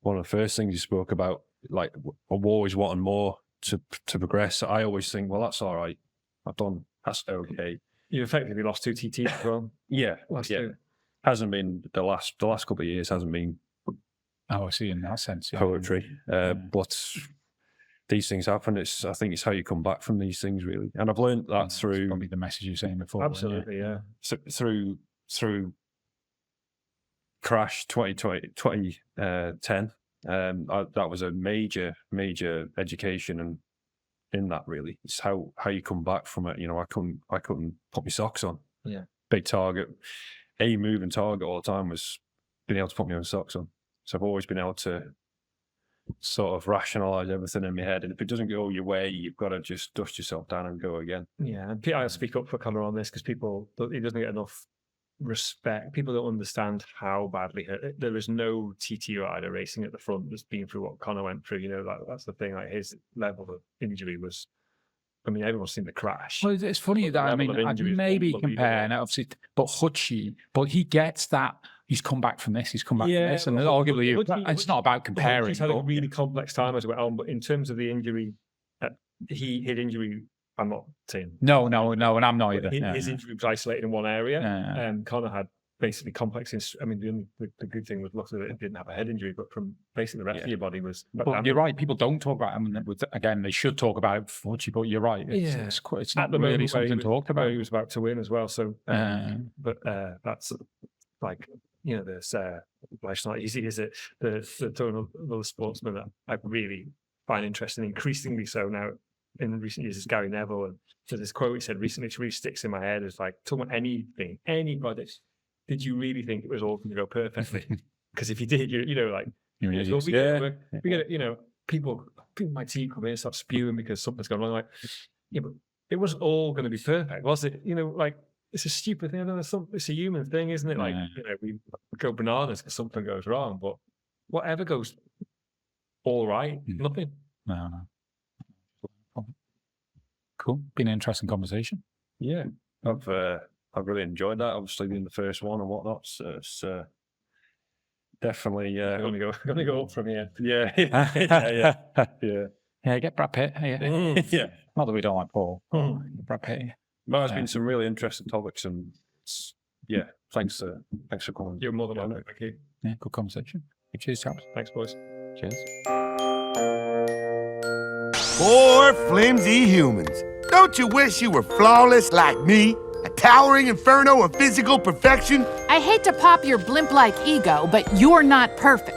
one of the first things you spoke about, like I'm always wanting more to progress. I always think, well, that's all right. That's okay. You effectively lost 2 TTs as well. Yeah. Hasn't been the last couple of years hasn't been. Oh, I see. In that sense, poetry. But these things happen. I think it's how you come back from these things, really. And I've learned that through probably the message you were saying before. Absolutely, yeah. So through Crash 2010. That was a major education, and in that, really, it's how you come back from it. I couldn't put my socks on. Yeah. Big target. A moving target all the time was being able to put my own socks on. So I've always been able to sort of rationalise everything in my head. And if it doesn't go your way, you've got to just dust yourself down and go again. Yeah, and I'll speak up for Conor on this because he doesn't get enough respect. People don't understand how badly hurt. There is no TT rider racing at the front that's been through what Conor went through. That's the thing. Like, his level of injury was. I mean, everyone's seen the crash. Well, it's funny that I'd maybe compare, and obviously, but Hutchie, but he gets that. he's come back from this, he's come back Yeah, from this, and well, arguably, Hutchie- it's not about comparing. He's had a but- really complex time as well. But in terms of the injury, his injury, I'm not saying No, and I'm not either. his injury was isolated in one area. Yeah. And Conor had basically complex. I mean, the good thing was luckily that it didn't have a head injury, but from basically the rest of your body was. But you're right. People don't talk about him. Again, they should talk about it. But you're right. It's not really something talked about. He was about to win as well. So, but that's like there's life's not easy, is it? The total other sportsman that I really find interesting, increasingly so now in recent years, is Gary Neville. And so this quote he said recently, which really sticks in my head, is like, talking about anything, any project. Did you really think it was all going to go perfectly? Because if you did, we get people in my team come in and start spewing because something's gone wrong. Like, but it was all going to be perfect, was it? Like, it's a stupid thing. It's a human thing, isn't it? Like, we go bananas because something goes wrong, but whatever goes all right, nothing. No. Cool. Been an interesting conversation. Yeah, I've really enjoyed that. Obviously, being the first one and whatnot. So it's definitely Gonna go up from here. Yeah. Yeah, get Brad Pitt. Yeah. Not that we don't like Paul. Brad Pitt. Well, there's been some really interesting topics, and thanks for coming. You're more than welcome. Thank you. Yeah, good conversation. Cheers, chaps. Thanks, boys. Cheers. Poor flimsy humans. Don't you wish you were flawless like me? A towering inferno of physical perfection? I hate to pop your blimp-like ego, but you're not perfect.